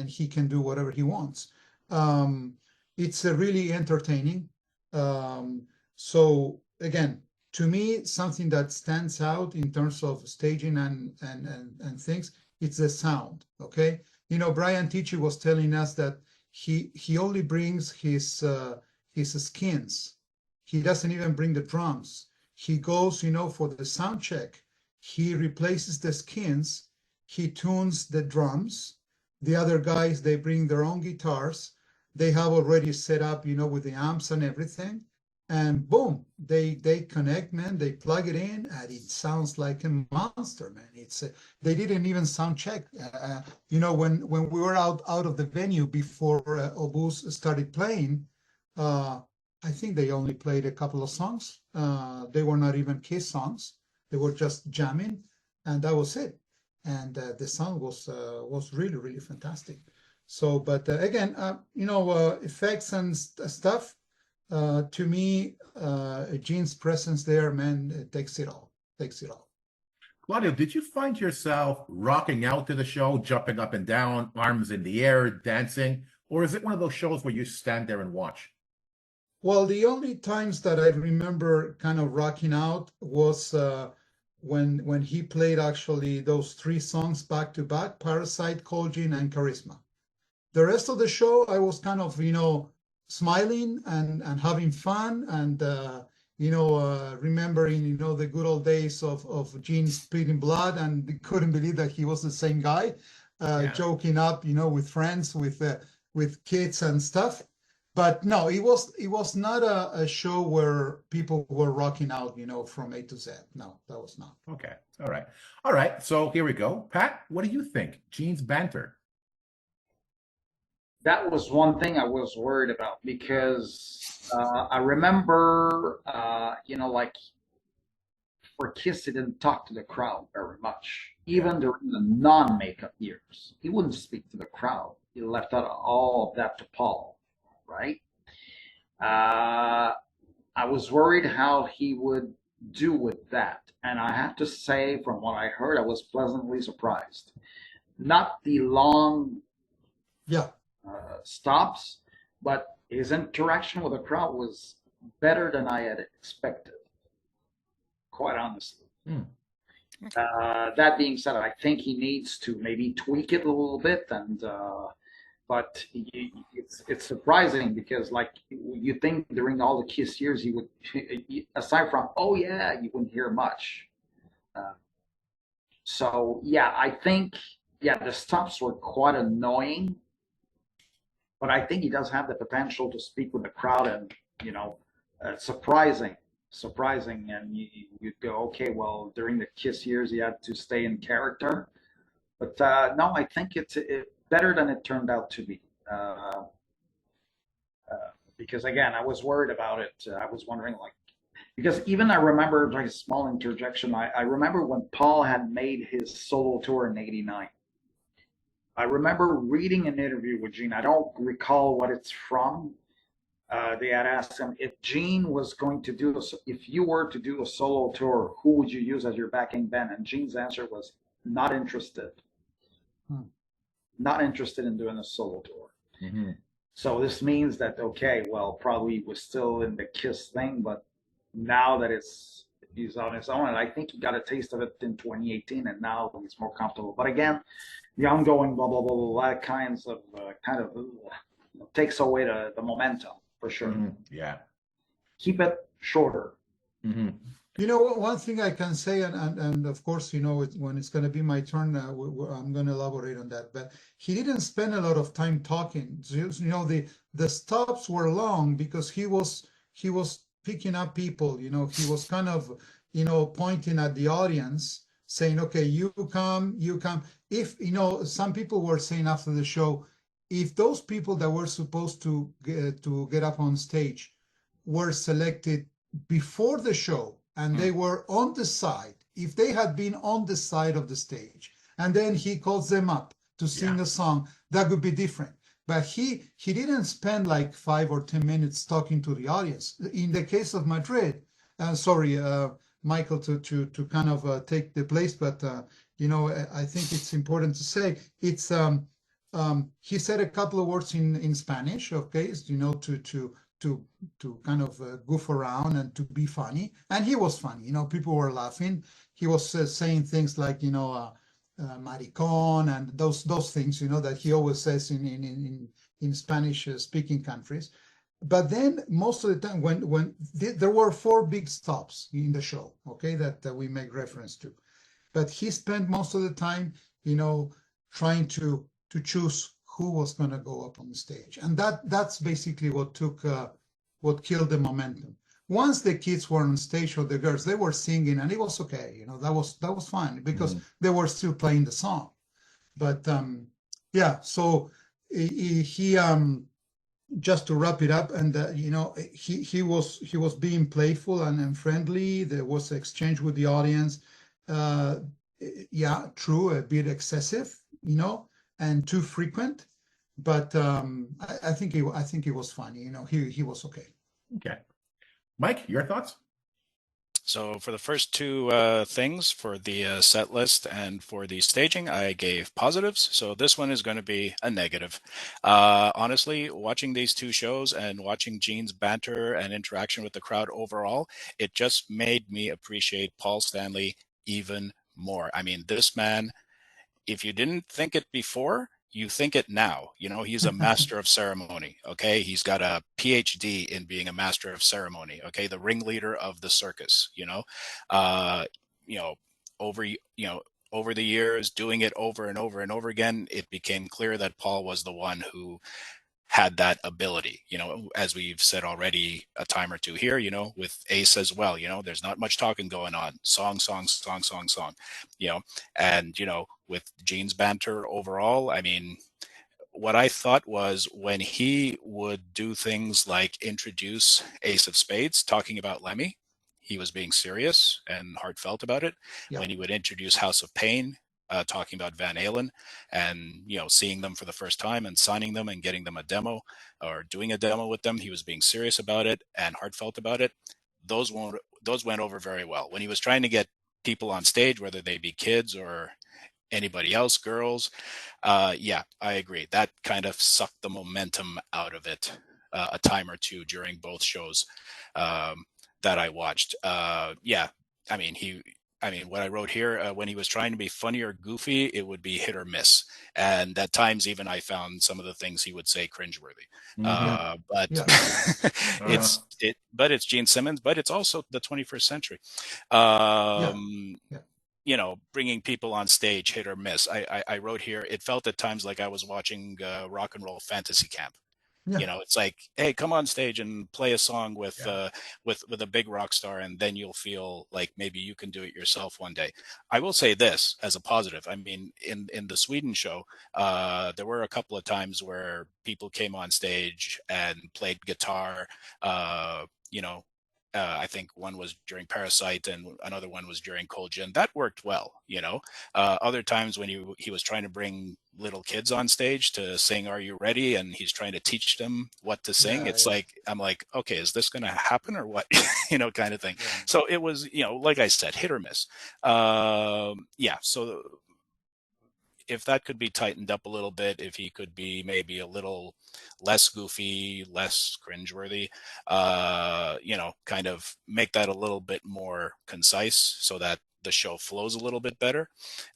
he can do whatever he wants. It's really entertaining. So again, to me, something that stands out in terms of staging and things, it's the sound. Okay, Brian Tichy was telling us that he only brings his skins. He doesn't even bring the drums. He goes, for the sound check. He replaces the skins. He tunes the drums. The other guys, they bring their own guitars. They have already set up, with the amps and everything. And boom, they connect, man. They plug it in, and it sounds like a monster, man. They didn't even sound check. When we were out of the venue before Obus started playing, I think they only played a couple of songs. They were not even Kiss songs. They were just jamming, and that was it. And the sound was really, really fantastic. So, but again, effects and stuff. To me, Gene's presence there, man, it takes it all. Claudio, did you find yourself rocking out to the show, jumping up and down, arms in the air, dancing? Or is it one of those shows where you stand there and watch? Well, the only times that I remember kind of rocking out was when he played actually those 3 songs back to back, Parasite, Colgin, and Charisma. The rest of the show, I was kind of, smiling and having fun and, remembering, the good old days of Gene spitting blood, and couldn't believe that he was the same guy, joking up, with friends, with kids and stuff. But no, it was not a show where people were rocking out, from A to Z. No, that was not. Okay. All right. So here we go. Pat, what do you think? Gene's Banter. That was one thing I was worried about, because I remember, like for Kiss, he didn't talk to the crowd very much. Even during the non-makeup years, he wouldn't speak to the crowd. He left out all of that to Paul, right? I was worried how he would do with that. And I have to say, from what I heard, I was pleasantly surprised. Not the long stops, but his interaction with the crowd was better than I had expected, quite honestly. That being said, I think he needs to maybe tweak it a little bit, and but it's surprising because like you think during all the Kiss years he would, aside from oh yeah, you wouldn't hear much. Uh, so yeah, I think yeah the stops were quite annoying, but I think he does have the potential to speak with the crowd and you know surprising, and you'd go okay, well during the Kiss years he had to stay in character, but no, I think it's better than it turned out to be. Uh, because again, I was worried about it. I was wondering, like, because even I remember, like a small interjection, I remember when Paul had made his solo tour in '89. I remember reading an interview with Gene. I don't recall what it's from. They had asked him if Gene was going to do, if you were to do a solo tour, who would you use as your backing band? And Gene's answer was not interested. Not interested in doing a solo tour. Mm-hmm. So this means that okay, well, probably was still in the Kiss thing, but now that he's on his own, and I think he got a taste of it in 2018, and now he's more comfortable. But again, the ongoing blah blah blah blah, that kinds of takes away the momentum for sure. Mm-hmm. Yeah, keep it shorter. Mm-hmm. You know, one thing I can say, and of course, you know, when it's going to be my turn, I'm going to elaborate on that. But he didn't spend a lot of time talking. You know, the stops were long because he was picking up people. You know, he was kind of, you know, pointing at the audience, saying, "Okay, you come, you come." If you know, some people were saying after the show, if those people that were supposed to get up on stage were selected before the show, and they were on the side, if they had been on the side of the stage, and then he calls them up to sing a song, that would be different. But he didn't spend like 5 or 10 minutes talking to the audience. In the case of Madrid, sorry, Michael, to kind of take the place, but you know, I think it's important to say it's he said a couple of words in Spanish, okay, you know, to kind of goof around and to be funny, and he was funny. You know, people were laughing. He was saying things like, you know, maricon and those things, you know, that he always says in Spanish speaking countries. But then most of the time, when there were 4 big stops in the show, okay, that we make reference to, but he spent most of the time, you know, trying to choose who was going to go up on the stage, and that's basically what killed the momentum. Once the kids were on stage, or the girls, they were singing, and it was okay. You know, that was fine because they were still playing the song. But yeah, so he just to wrap it up, and you know, he was being playful and friendly. There was exchange with the audience. Yeah, true, a bit excessive, you know, and too frequent, but I think it was funny. You know, he was okay. Okay, Mike, your thoughts? So for the first 2 things, for the set list and for the staging, I gave positives. So this one is going to be a negative. Honestly, watching these 2 shows and watching Gene's banter and interaction with the crowd overall, it just made me appreciate Paul Stanley even more. I mean, this man, if you didn't think it before, you think it now. You know, he's a master of ceremony. Okay. He's got a PhD in being a master of ceremony. Okay. The ringleader of the circus, you know, you know, over the years, doing it over and over and over again, it became clear that Paul was the one who had that ability, you know, as we've said already a time or 2 here, you know, with Ace as well, you know, there's not much talking going on, song, you know, and, you know, with Gene's banter overall, I mean, what I thought was when he would do things like introduce Ace of Spades, talking about Lemmy, he was being serious and heartfelt about it. Yeah. When he would introduce House of Pain, talking about Van Halen and, you know, seeing them for the first time and signing them and getting them a demo or doing a demo with them, he was being serious about it and heartfelt about it. Those went over very well. When he was trying to get people on stage, whether they be kids or anybody else, girls, yeah, I agree. That kind of sucked the momentum out of it a time or 2 during both shows that I watched. Yeah, I mean, I mean, what I wrote here, when he was trying to be funny or goofy, it would be hit or miss. And at times, even I found some of the things he would say cringeworthy. Mhm. But Yeah. Uh-huh. but it's Gene Simmons, but it's also the 21st century. Yeah. Um, Yeah. you know, bringing people on stage, hit or miss. I wrote here, it felt at times like I was watching rock and roll fantasy camp. Yeah. You know, it's like, hey, come on stage and play a song Yeah. with a big rock star, and then you'll feel like maybe you can do it yourself one day. I will say this as a positive. I mean, in the Sweden show, there were a couple of times where people came on stage and played guitar. You know, I think one was during Parasite and another one was during Cold Gin. That worked well, you know. Other times when he was trying to bring little kids on stage to sing "Are You Ready?" and he's trying to teach them what to sing, Yeah. it's Yeah. like, I'm like, okay, is this going to happen or what? You know, kind of thing. Yeah. So it was, you know, like I said, hit or miss. Yeah. So if that could be tightened up a little bit, if he could be maybe a little less goofy, less cringeworthy, you know, kind of make that a little bit more concise so that the show flows a little bit better.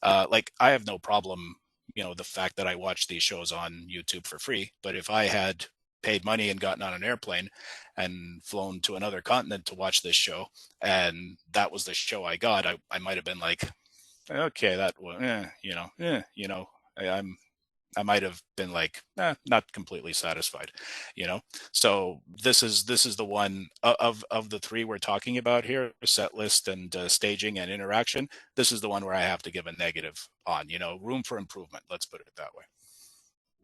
Like, I have no problem, you know, the fact that I watch these shows on YouTube for free, but if I had paid money and gotten on an airplane and flown to another continent to watch this show, and that was the show I got, I might have been like, okay, that was, you know, I might have been like, not completely satisfied, you know. So this is the one of the three we're talking about here: set list and staging and interaction. This is the one where I have to give a negative on, you know, room for improvement. Let's put it that way.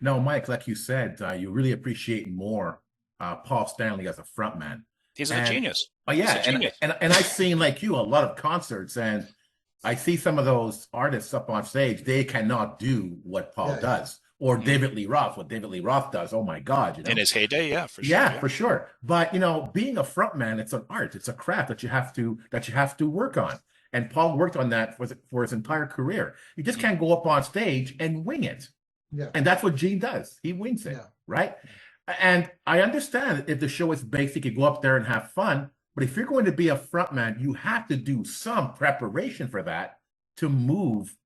No, Mike, like you said, you really appreciate more Paul Stanley as a frontman. He's a And genius. yeah, He's a genius. and I've seen like you a lot of concerts, and I see some of those artists up on stage. They cannot do what Paul Yeah. does, or Mhm. David Lee Roth. What David Lee Roth does, oh my God, you In know. his heyday, yeah, for sure. Yeah, Yeah. for sure. But you know, being a frontman, it's an art. It's a craft that you have to work on. And Paul worked on that for his entire career. You just Mhm. can't go up on stage and wing it. Yeah. And that's what Gene does. He wings it, Yeah. right? And I understand if the show is basic, you go up there and have fun. But if you're going to be a frontman, you have to do some preparation for that to move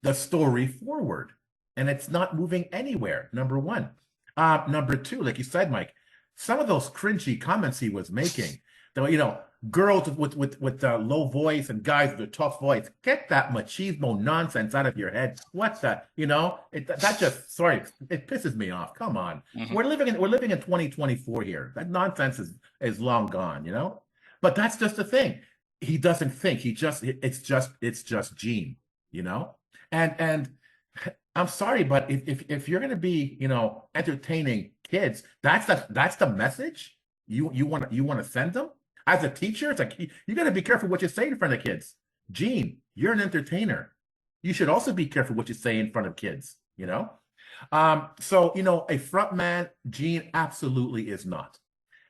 the story forward. And it's not moving anywhere, number one. Number two, like you said, Mike, some of those cringy comments he was making, though, you know, girls with low voice and guys with a tough voice, get that machismo nonsense out of your head. What's that? You know, that just, sorry, it pisses me off. Come on. Mhm. We're living in 2024 here. That nonsense is long gone, you know? But that's just the thing. He doesn't think. It's just Gene, you know? And I'm sorry, but if you're going to be, you know, entertaining kids, that's the message you want to send them as a teacher. It's like you got to be careful what you say in front of kids. Gene, you're an entertainer. You should also be careful what you say in front of kids. You know, so you know, a front man, Gene absolutely is not,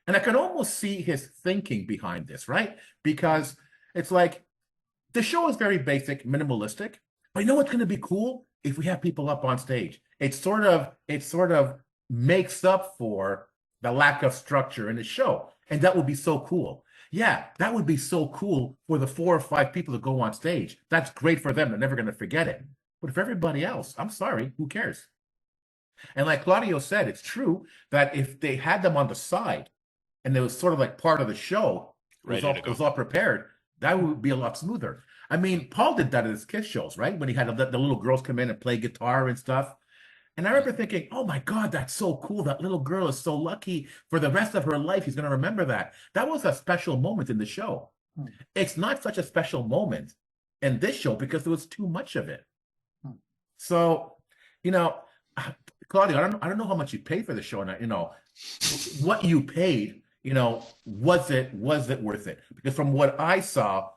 and I can almost see his thinking behind this, right? Because it's like the show is very basic, minimalistic. But you know what's going to be cool if we have people up on stage? It sort of makes up for the lack of structure in the show, and that would be so cool. Yeah, that would be so cool for the 4 or 5 people to go on stage. That's great for them. They're never going to forget it. But for everybody else, I'm sorry, who cares? And like Claudio said, it's true that if they had them on the side and it was sort of like part of the show, Ready to it go. was all prepared, that would be a lot smoother. I mean, Paul did that at his Kiss shows, right? When he had the little girls come in and play guitar and stuff. And I remember thinking, oh my God, that's so cool. That little girl is so lucky for the rest of her life. He's going to remember that. That was a special moment in the show. Hmm. It's not such a special moment in this show because there was too much of it. Hmm. So, you know, Claudio, I don't know how much you paid for the show, and you know, what you paid, you know, was it worth it? Because from what I saw,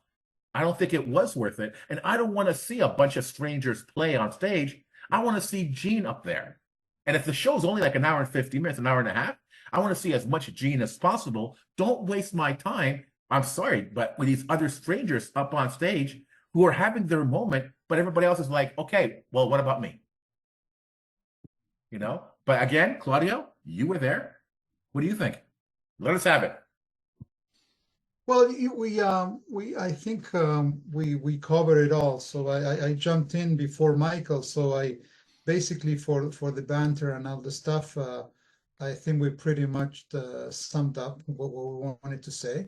I don't think it was worth it. And I don't want to see a bunch of strangers play on stage. I want to see Gene up there. And if the show's only like an hour and 50 minutes, an hour and a half, I want to see as much Gene as possible. Don't waste my time. I'm sorry, but with these other strangers up on stage who are having their moment, but everybody else is like, okay, well, what about me? You know? But again, Claudio, you were there. What do you think? Let us have it. Well, I think we covered it all. So I jumped in before Michael. So I basically for the banter and all the stuff, I think we pretty much summed up what we wanted to say.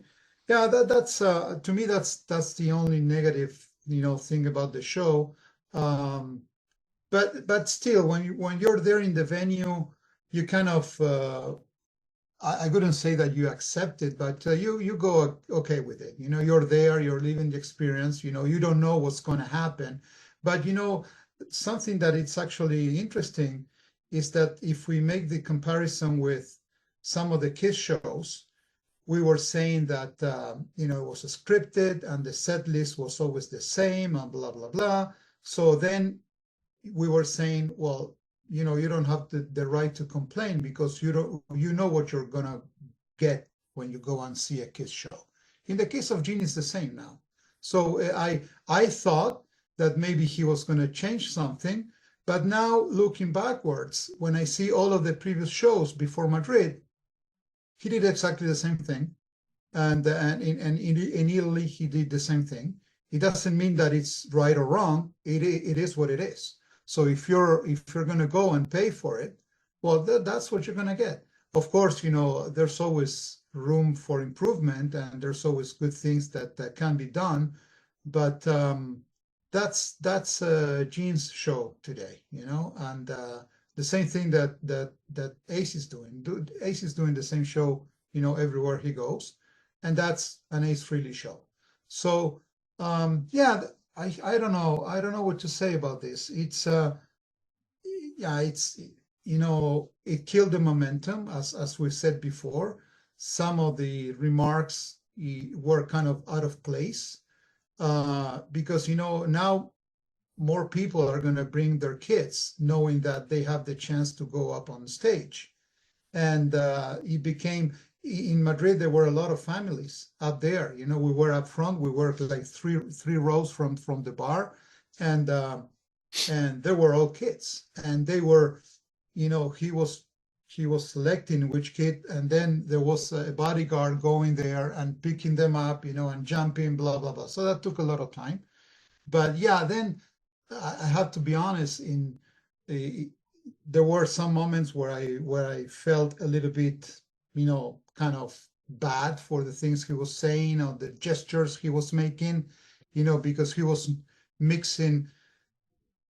Yeah, that's to me that's the only negative thing about the show. But still, when you're there in the venue, you kind of I wouldn't say that you accept it, but you go okay with it. You're there, you're living the experience. You don't know what's going to happen, but something that it's actually interesting is that if we make the comparison with some of the Kiss shows, we were saying that it was scripted and the set list was always the same and blah blah blah. So then we were saying, well, you don't have the right to complain because you know what you're gonna get when you go and see a Kiss show. In the case of Gene, it's the same now. So I thought that maybe he was going to change something, but now looking backwards, when I see all of the previous shows before Madrid, he did exactly the same thing, and in Italy he did the same thing. It doesn't mean that it's right or wrong. It is what it is. So if you're going to go and pay for it, well, that's what you're going to get. Of course, there's always room for improvement, and there's always good things that can be done. But that's Gene's show today, and the same thing that Ace is doing. Ace is doing the same show, everywhere he goes, and that's an Ace Frehley show. So yeah. I don't know. I don't know what to say about this. It's it killed the momentum, as we said before. Some of the remarks were kind of out of place because now more people are going to bring their kids, knowing that they have the chance to go up on stage, and it became. In Madrid, there were a lot of families up there. We were up front. We were like three rows from the bar, and there were all kids, and they were, he was selecting which kid, and then there was a bodyguard going there and picking them up, and jumping, blah blah blah. So that took a lot of time, but yeah, then I have to be honest. There were some moments where I felt a little bit, kind of bad for the things he was saying or the gestures he was making, because he was mixing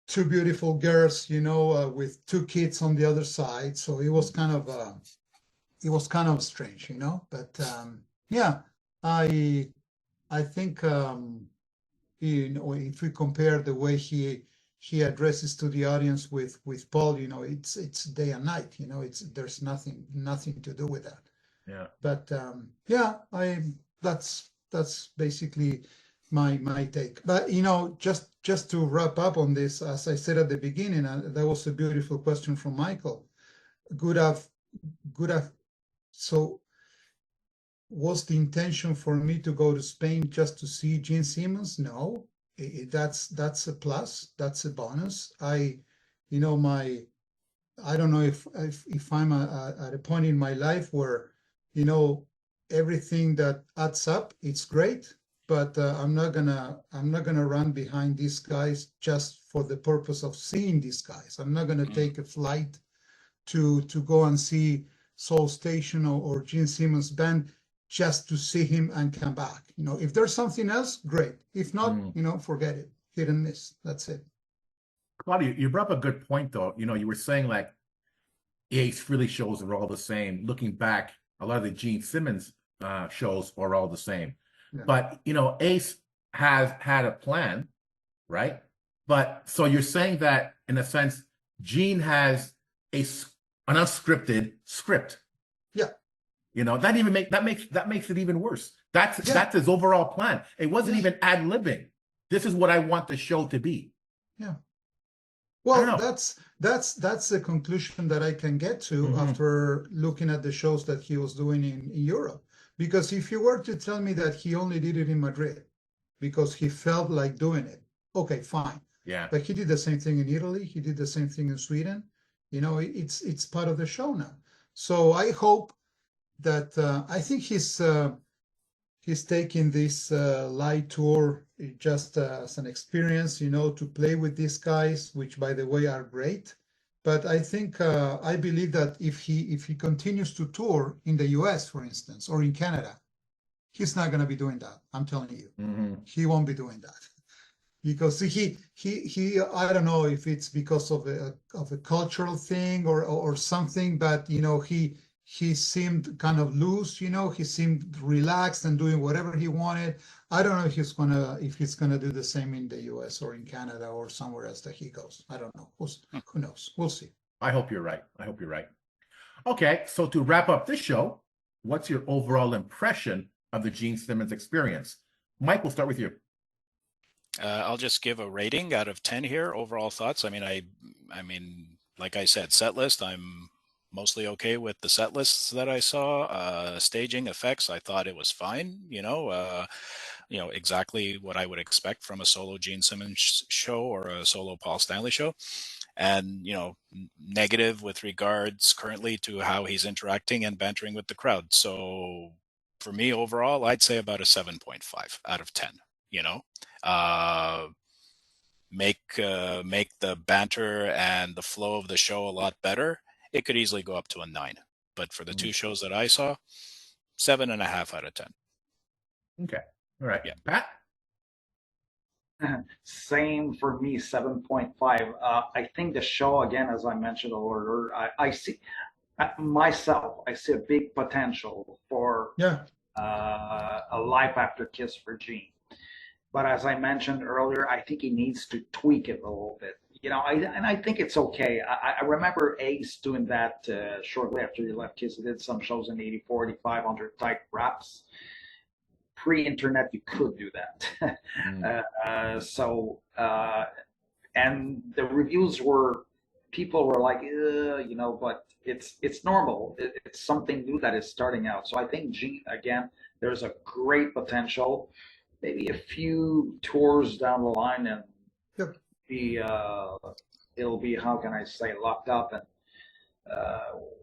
two beautiful girls, with two kids on the other side. So it was kind of strange, But yeah, I think if we compare the way he addresses to the audience with Paul, it's day and night. There's nothing to do with that. Yeah. But yeah, that's basically my take. But just to wrap up on this, as I said at the beginning, that was a beautiful question from Michael. So was the intention for me to go to Spain just to see Gene Simmons? No, that's a plus. That's a bonus. I don't know if I'm at a point in my life where everything that adds up, it's great, but I'm not gonna run behind these guys just for the purpose of seeing these guys. I'm not gonna take a flight to go and see Soul Station or Gene Simmons Band just to see him and come back. If there's something else, great. If not, forget it. Hit and miss. That's it. Claudio, you brought up a good point, though. You were saying like Ace Frehley shows are all the same. Looking back, a lot of the Gene Simmons shows are all the same. Yeah. But, Ace has had a plan, right? But so you're saying that, in a sense, Gene has an unscripted script. Yeah. That makes it even worse. That's his overall plan. It wasn't even ad-libbing. This is what I want the show to be. Yeah. Well, that's the conclusion that I can get to after looking at the shows that he was doing in Europe. Because if you were to tell me that he only did it in Madrid because he felt like doing it, okay, fine. Yeah. But he did the same thing in Italy. He did the same thing in Sweden. It's part of the show now. So I hope that I think his he's taking this light tour just as an experience, you know, to play with these guys, which by the way are great. But I think I believe that if he continues to tour in the US, for instance, or in Canada, he's not going to be doing that. I'm telling you, he won't be doing that because he I don't know if it's because of a cultural thing or something, but you know he seemed kind of loose, you know, he seemed relaxed and doing whatever he wanted. I don't know if he's gonna do the same in the US or in Canada or somewhere else that he goes. I don't know. Who knows? We'll see. I hope you're right. I hope you're right. Okay, so to wrap up this show, what's your overall impression of the Gene Simmons Experience? Mike, we'll start with you. I'll just give a rating out of 10 here. Overall thoughts. I mean, like I said, set list. I'm mostly okay with the set lists that I saw. Staging effects, I thought it was fine. You know, exactly what I would expect from a solo Gene Simmons show or a solo Paul Stanley show. And, you know, negative with regards currently to how he's interacting and bantering with the crowd. So for me overall, I'd say about a 7.5 out of 10, you know. Make the banter and the flow of the show a lot better. It could easily go up to a 9. But for the two shows that I saw, 7.5 out of 10. Okay. All right. Yeah. Pat? Same for me, 7.5. I think the show, again, as I mentioned earlier, I see myself, I see a big potential for a life after Kiss for Gene. But as I mentioned earlier, I think he needs to tweak it a little bit. You know, I think it's okay. I remember Ace doing that shortly after he left Kiss. He did some shows in 84, 85 under tight wraps. Pre-internet, you could do that. And the reviews were, people were like, you know, but it's normal. It's something new that is starting out. So I think Gene, again, there's a great potential. Maybe a few tours down the line and it'll be, how can I say, locked up and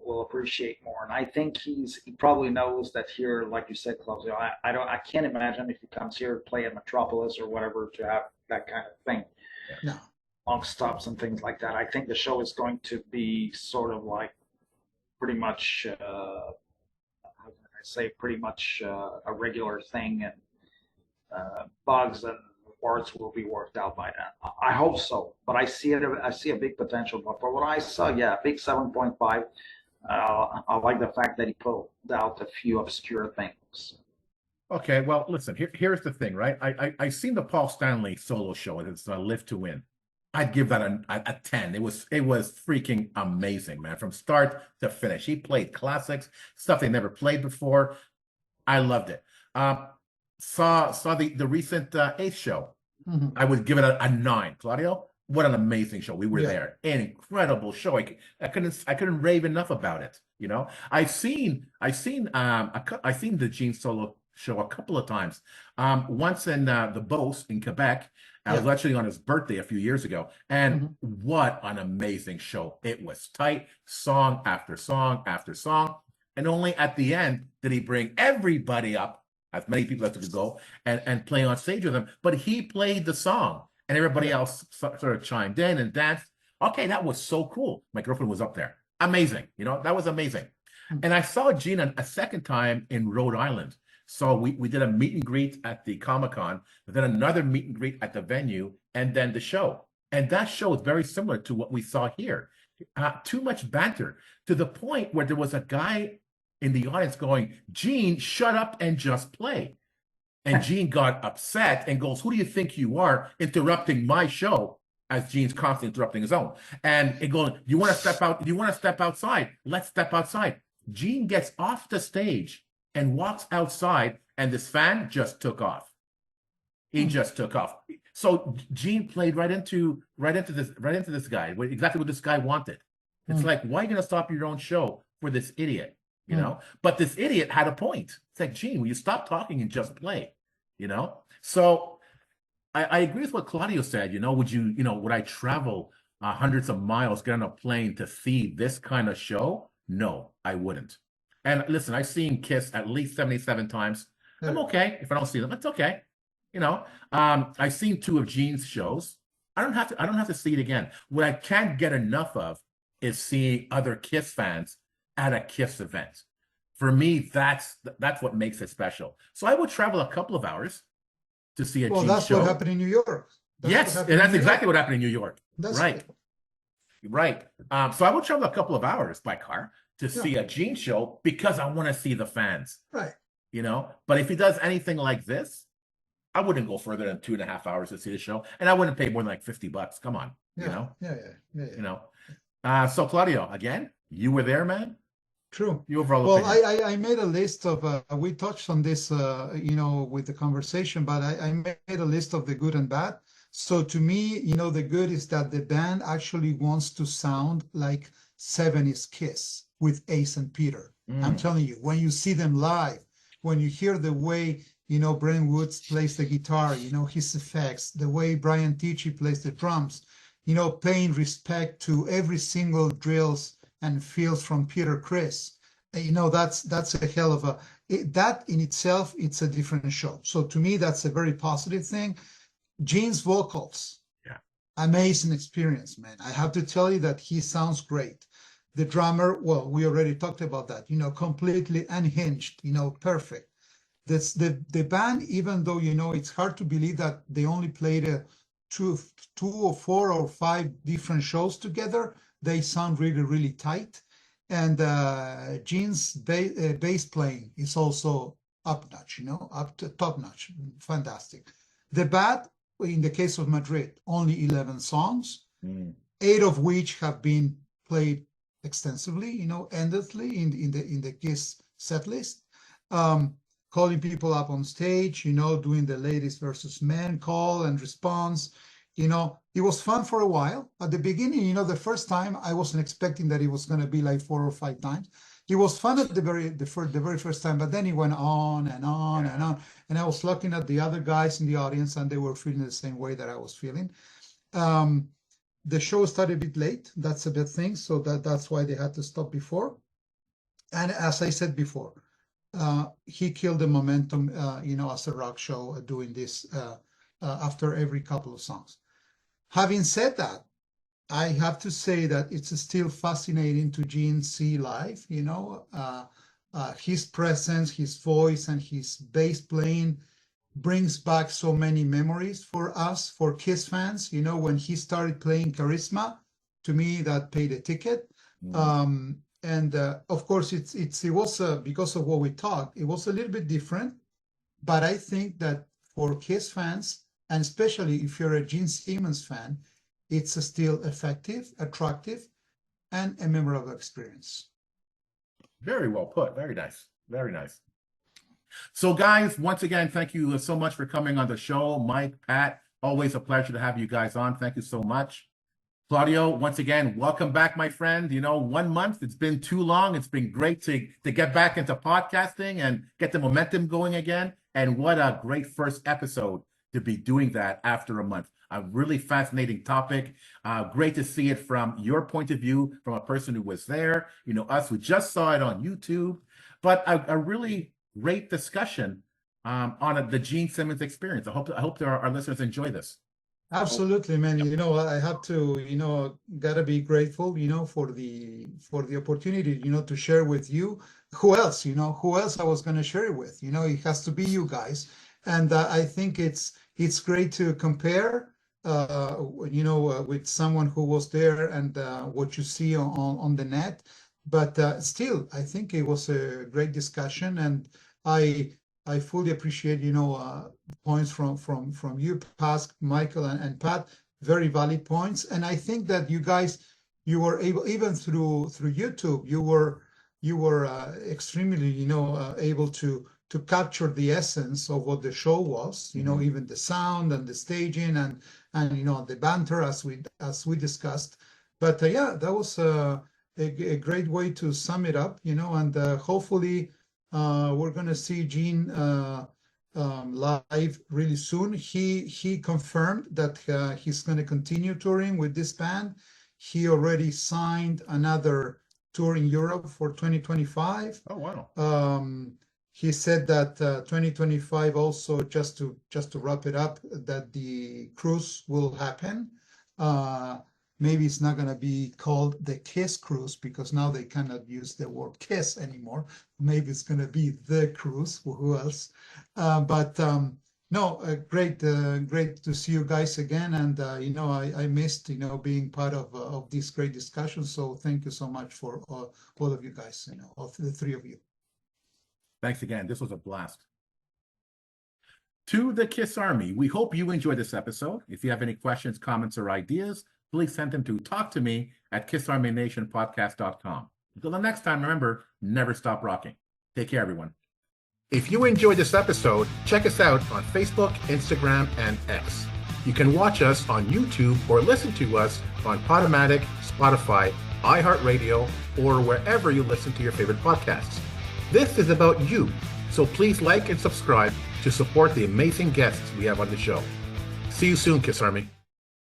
we'll appreciate more. And I think he probably knows that here, like you said, Claudio, I can't imagine if he comes here to play at Metropolis or whatever to have that kind of thing. No. Long stops and things like that. I think the show is going to be sort of like pretty much, how can I say, pretty much a regular thing, and bugs and warts will be worked out by then. I hope so, but I see a big potential. But for what I saw, yeah, big 7.5. I like the fact that he pulled out a few obscure things. Okay, well, listen, here's the thing, right? I seen the Paul Stanley solo show, and it's Live to Win. I'd give that a 10. It was freaking amazing, man, from start to finish. He played classics, stuff they never played before. I loved it. Saw the recent Ace show. I would give it a 9. Claudio, what an amazing show. We were there. An incredible show. I couldn't rave enough about it. You know, I've seen the Gene solo show a couple of times. Once in the Beauce in Quebec. I was actually on his birthday a few years ago, and what an amazing show. It was tight, song after song after song, and only at the end did he bring everybody up, as many people as could go, and play on stage with him. But he played the song, and everybody else sort of chimed in and danced. Okay, that was so cool. My girlfriend was up there. Amazing. You know, that was amazing. And I saw Gene a second time in Rhode Island. So we did a meet and greet at the Comic-Con, but then another meet and greet at the venue, and then the show. And that show is very similar to what we saw here. Too much banter, to the point where there was a guy in the audience going, "Gene, shut up and just play." And Gene got upset and goes, "Who do you think you are interrupting my show?" As Gene's constantly interrupting his own. And it goes, "You want to step out? You want to step outside? Let's step outside." Gene gets off the stage and walks outside, and this fan just took off. He just took off. So Gene played right into this guy, exactly what this guy wanted. It's like, why are you going to stop your own show for this idiot? You know? But this idiot had a point. It's like, Gene, will you stop talking and just play? You know? So I agree with what Claudio said. You know, would I travel hundreds of miles, get on a plane to see this kind of show? No, I wouldn't. And listen, I've seen Kiss at least 77 times. I'm okay if I don't see them. It's okay. You know, I've seen 2 of Gene's shows. I don't have to see it again. What I can't get enough of is seeing other Kiss fans at a Kiss event. For me, that's what makes it special. So I would travel a couple of hours to see a Well, Gene that's show. what happened in New York. Yes, and that's exactly what happened in New York. That's right. Right. So I would travel a couple of hours by car to Yeah. see a Gene show because I want to see the fans. Right. You know, but if he does anything like this, I wouldn't go further than 2.5 hours to see the show, and I wouldn't pay more than like $50. Come on, Yeah. you know. Yeah. You know. So Claudio, again, you were there, man. True. Your overall Well, opinion. I made a list of, we touched on this, you know, with the conversation, but I made a list of the good and bad. So to me, you know, the good is that the band actually wants to sound like 70s Kiss with Ace and Peter. I'm telling you, when you see them live, when you hear the way, you know, Brent Woods plays the guitar, you know, his effects, the way Brian Tichy plays the drums, you know, paying respect to every single drills and feels from Peter Criss, you know, that's a hell of a, that in itself, it's a different show. So to me, that's a very positive thing. Gene's vocals, amazing experience, man. I have to tell you that he sounds great. The drummer, well, we already talked about that, you know, completely unhinged, you know, perfect. That's the band, even though, you know, it's hard to believe that they only played two or 4 or 5 different shows together. They sound really, really tight. And Gene's bass playing is also up notch, you know, up to top notch, fantastic. The bad, in the case of Madrid, only 11 songs, 8 of which have been played extensively, you know, endlessly in the Kiss set list. Calling people up on stage, you know, doing the ladies versus men call and response. You know, it was fun for a while. At the beginning, you know, the first time I wasn't expecting that it was going to be like 4 or 5 times. It was fun at the very first time, but then it went on and on and on. And I was looking at the other guys in the audience, and they were feeling the same way that I was feeling. The show started a bit late. That's a bad thing. So that's why they had to stop before. And as I said before, he killed the momentum, you know, as a rock show doing this after every couple of songs. Having said that, I have to say that it's still fascinating to Gene see live, you know, his presence, his voice, and his bass playing brings back so many memories for us, for Kiss fans. You know, when he started playing Charisma, to me, that paid a ticket. And of course, it was because of what we talked, it was a little bit different. But I think that for Kiss fans, and especially if you're a Gene Simmons fan, it's still effective, attractive, and a memorable experience. Very well put. Very nice. Very nice. So, guys, once again, thank you so much for coming on the show. Mike, Pat, always a pleasure to have you guys on. Thank you so much. Claudio, once again, welcome back, my friend. You know, 1 month, it's been too long. It's been great to get back into podcasting and get the momentum going again. And what a great first episode to be doing that after a month. A really fascinating topic. Great to see it from your point of view, from a person who was there, you know, us who just saw it on YouTube. But a really great discussion on the Gene Simmons Experience. I hope our listeners enjoy this. Absolutely, man. You know, I have to, you know, gotta be grateful, you know, for the opportunity, you know, to share with you. Who else, you know, who else I was going to share it with? You know, it has to be you guys. And I think it's great to compare, you know, with someone who was there and what you see on the net. But still, I think it was a great discussion, and I fully appreciate, you know, points from you, Pas, Michael, and Pat. Very valid points, and I think that you guys, you were able, even through YouTube, you were extremely, you know, able to capture the essence of what the show was. You know, even the sound and the staging and you know, the banter as we discussed. But yeah, that was a great way to sum it up. You know, and hopefully. We're going to see Gene live really soon. He confirmed that he's going to continue touring with this band. He already signed another tour in Europe for 2025. Oh, wow. he said that 2025 also, just to wrap it up, that the cruise will happen. Maybe it's not going to be called the Kiss Cruise because now they cannot use the word kiss anymore. Maybe it's going to be the cruise. Who else? No, great to see you guys again. And I missed being part of this great discussion. So thank you so much for all of you guys. All the three of you. Thanks again. This was a blast. To the KISS Army, we hope you enjoyed this episode. If you have any questions, comments, or ideas, please send them to talktome@kissarmynationpodcast.com. Until the next time, remember, never stop rocking. Take care, everyone. If you enjoyed this episode, check us out on Facebook, Instagram, and X. You can watch us on YouTube or listen to us on Podomatic, Spotify, iHeartRadio, or wherever you listen to your favorite podcasts. This is about you, so please like and subscribe to support the amazing guests we have on the show. See you soon, KISS Army.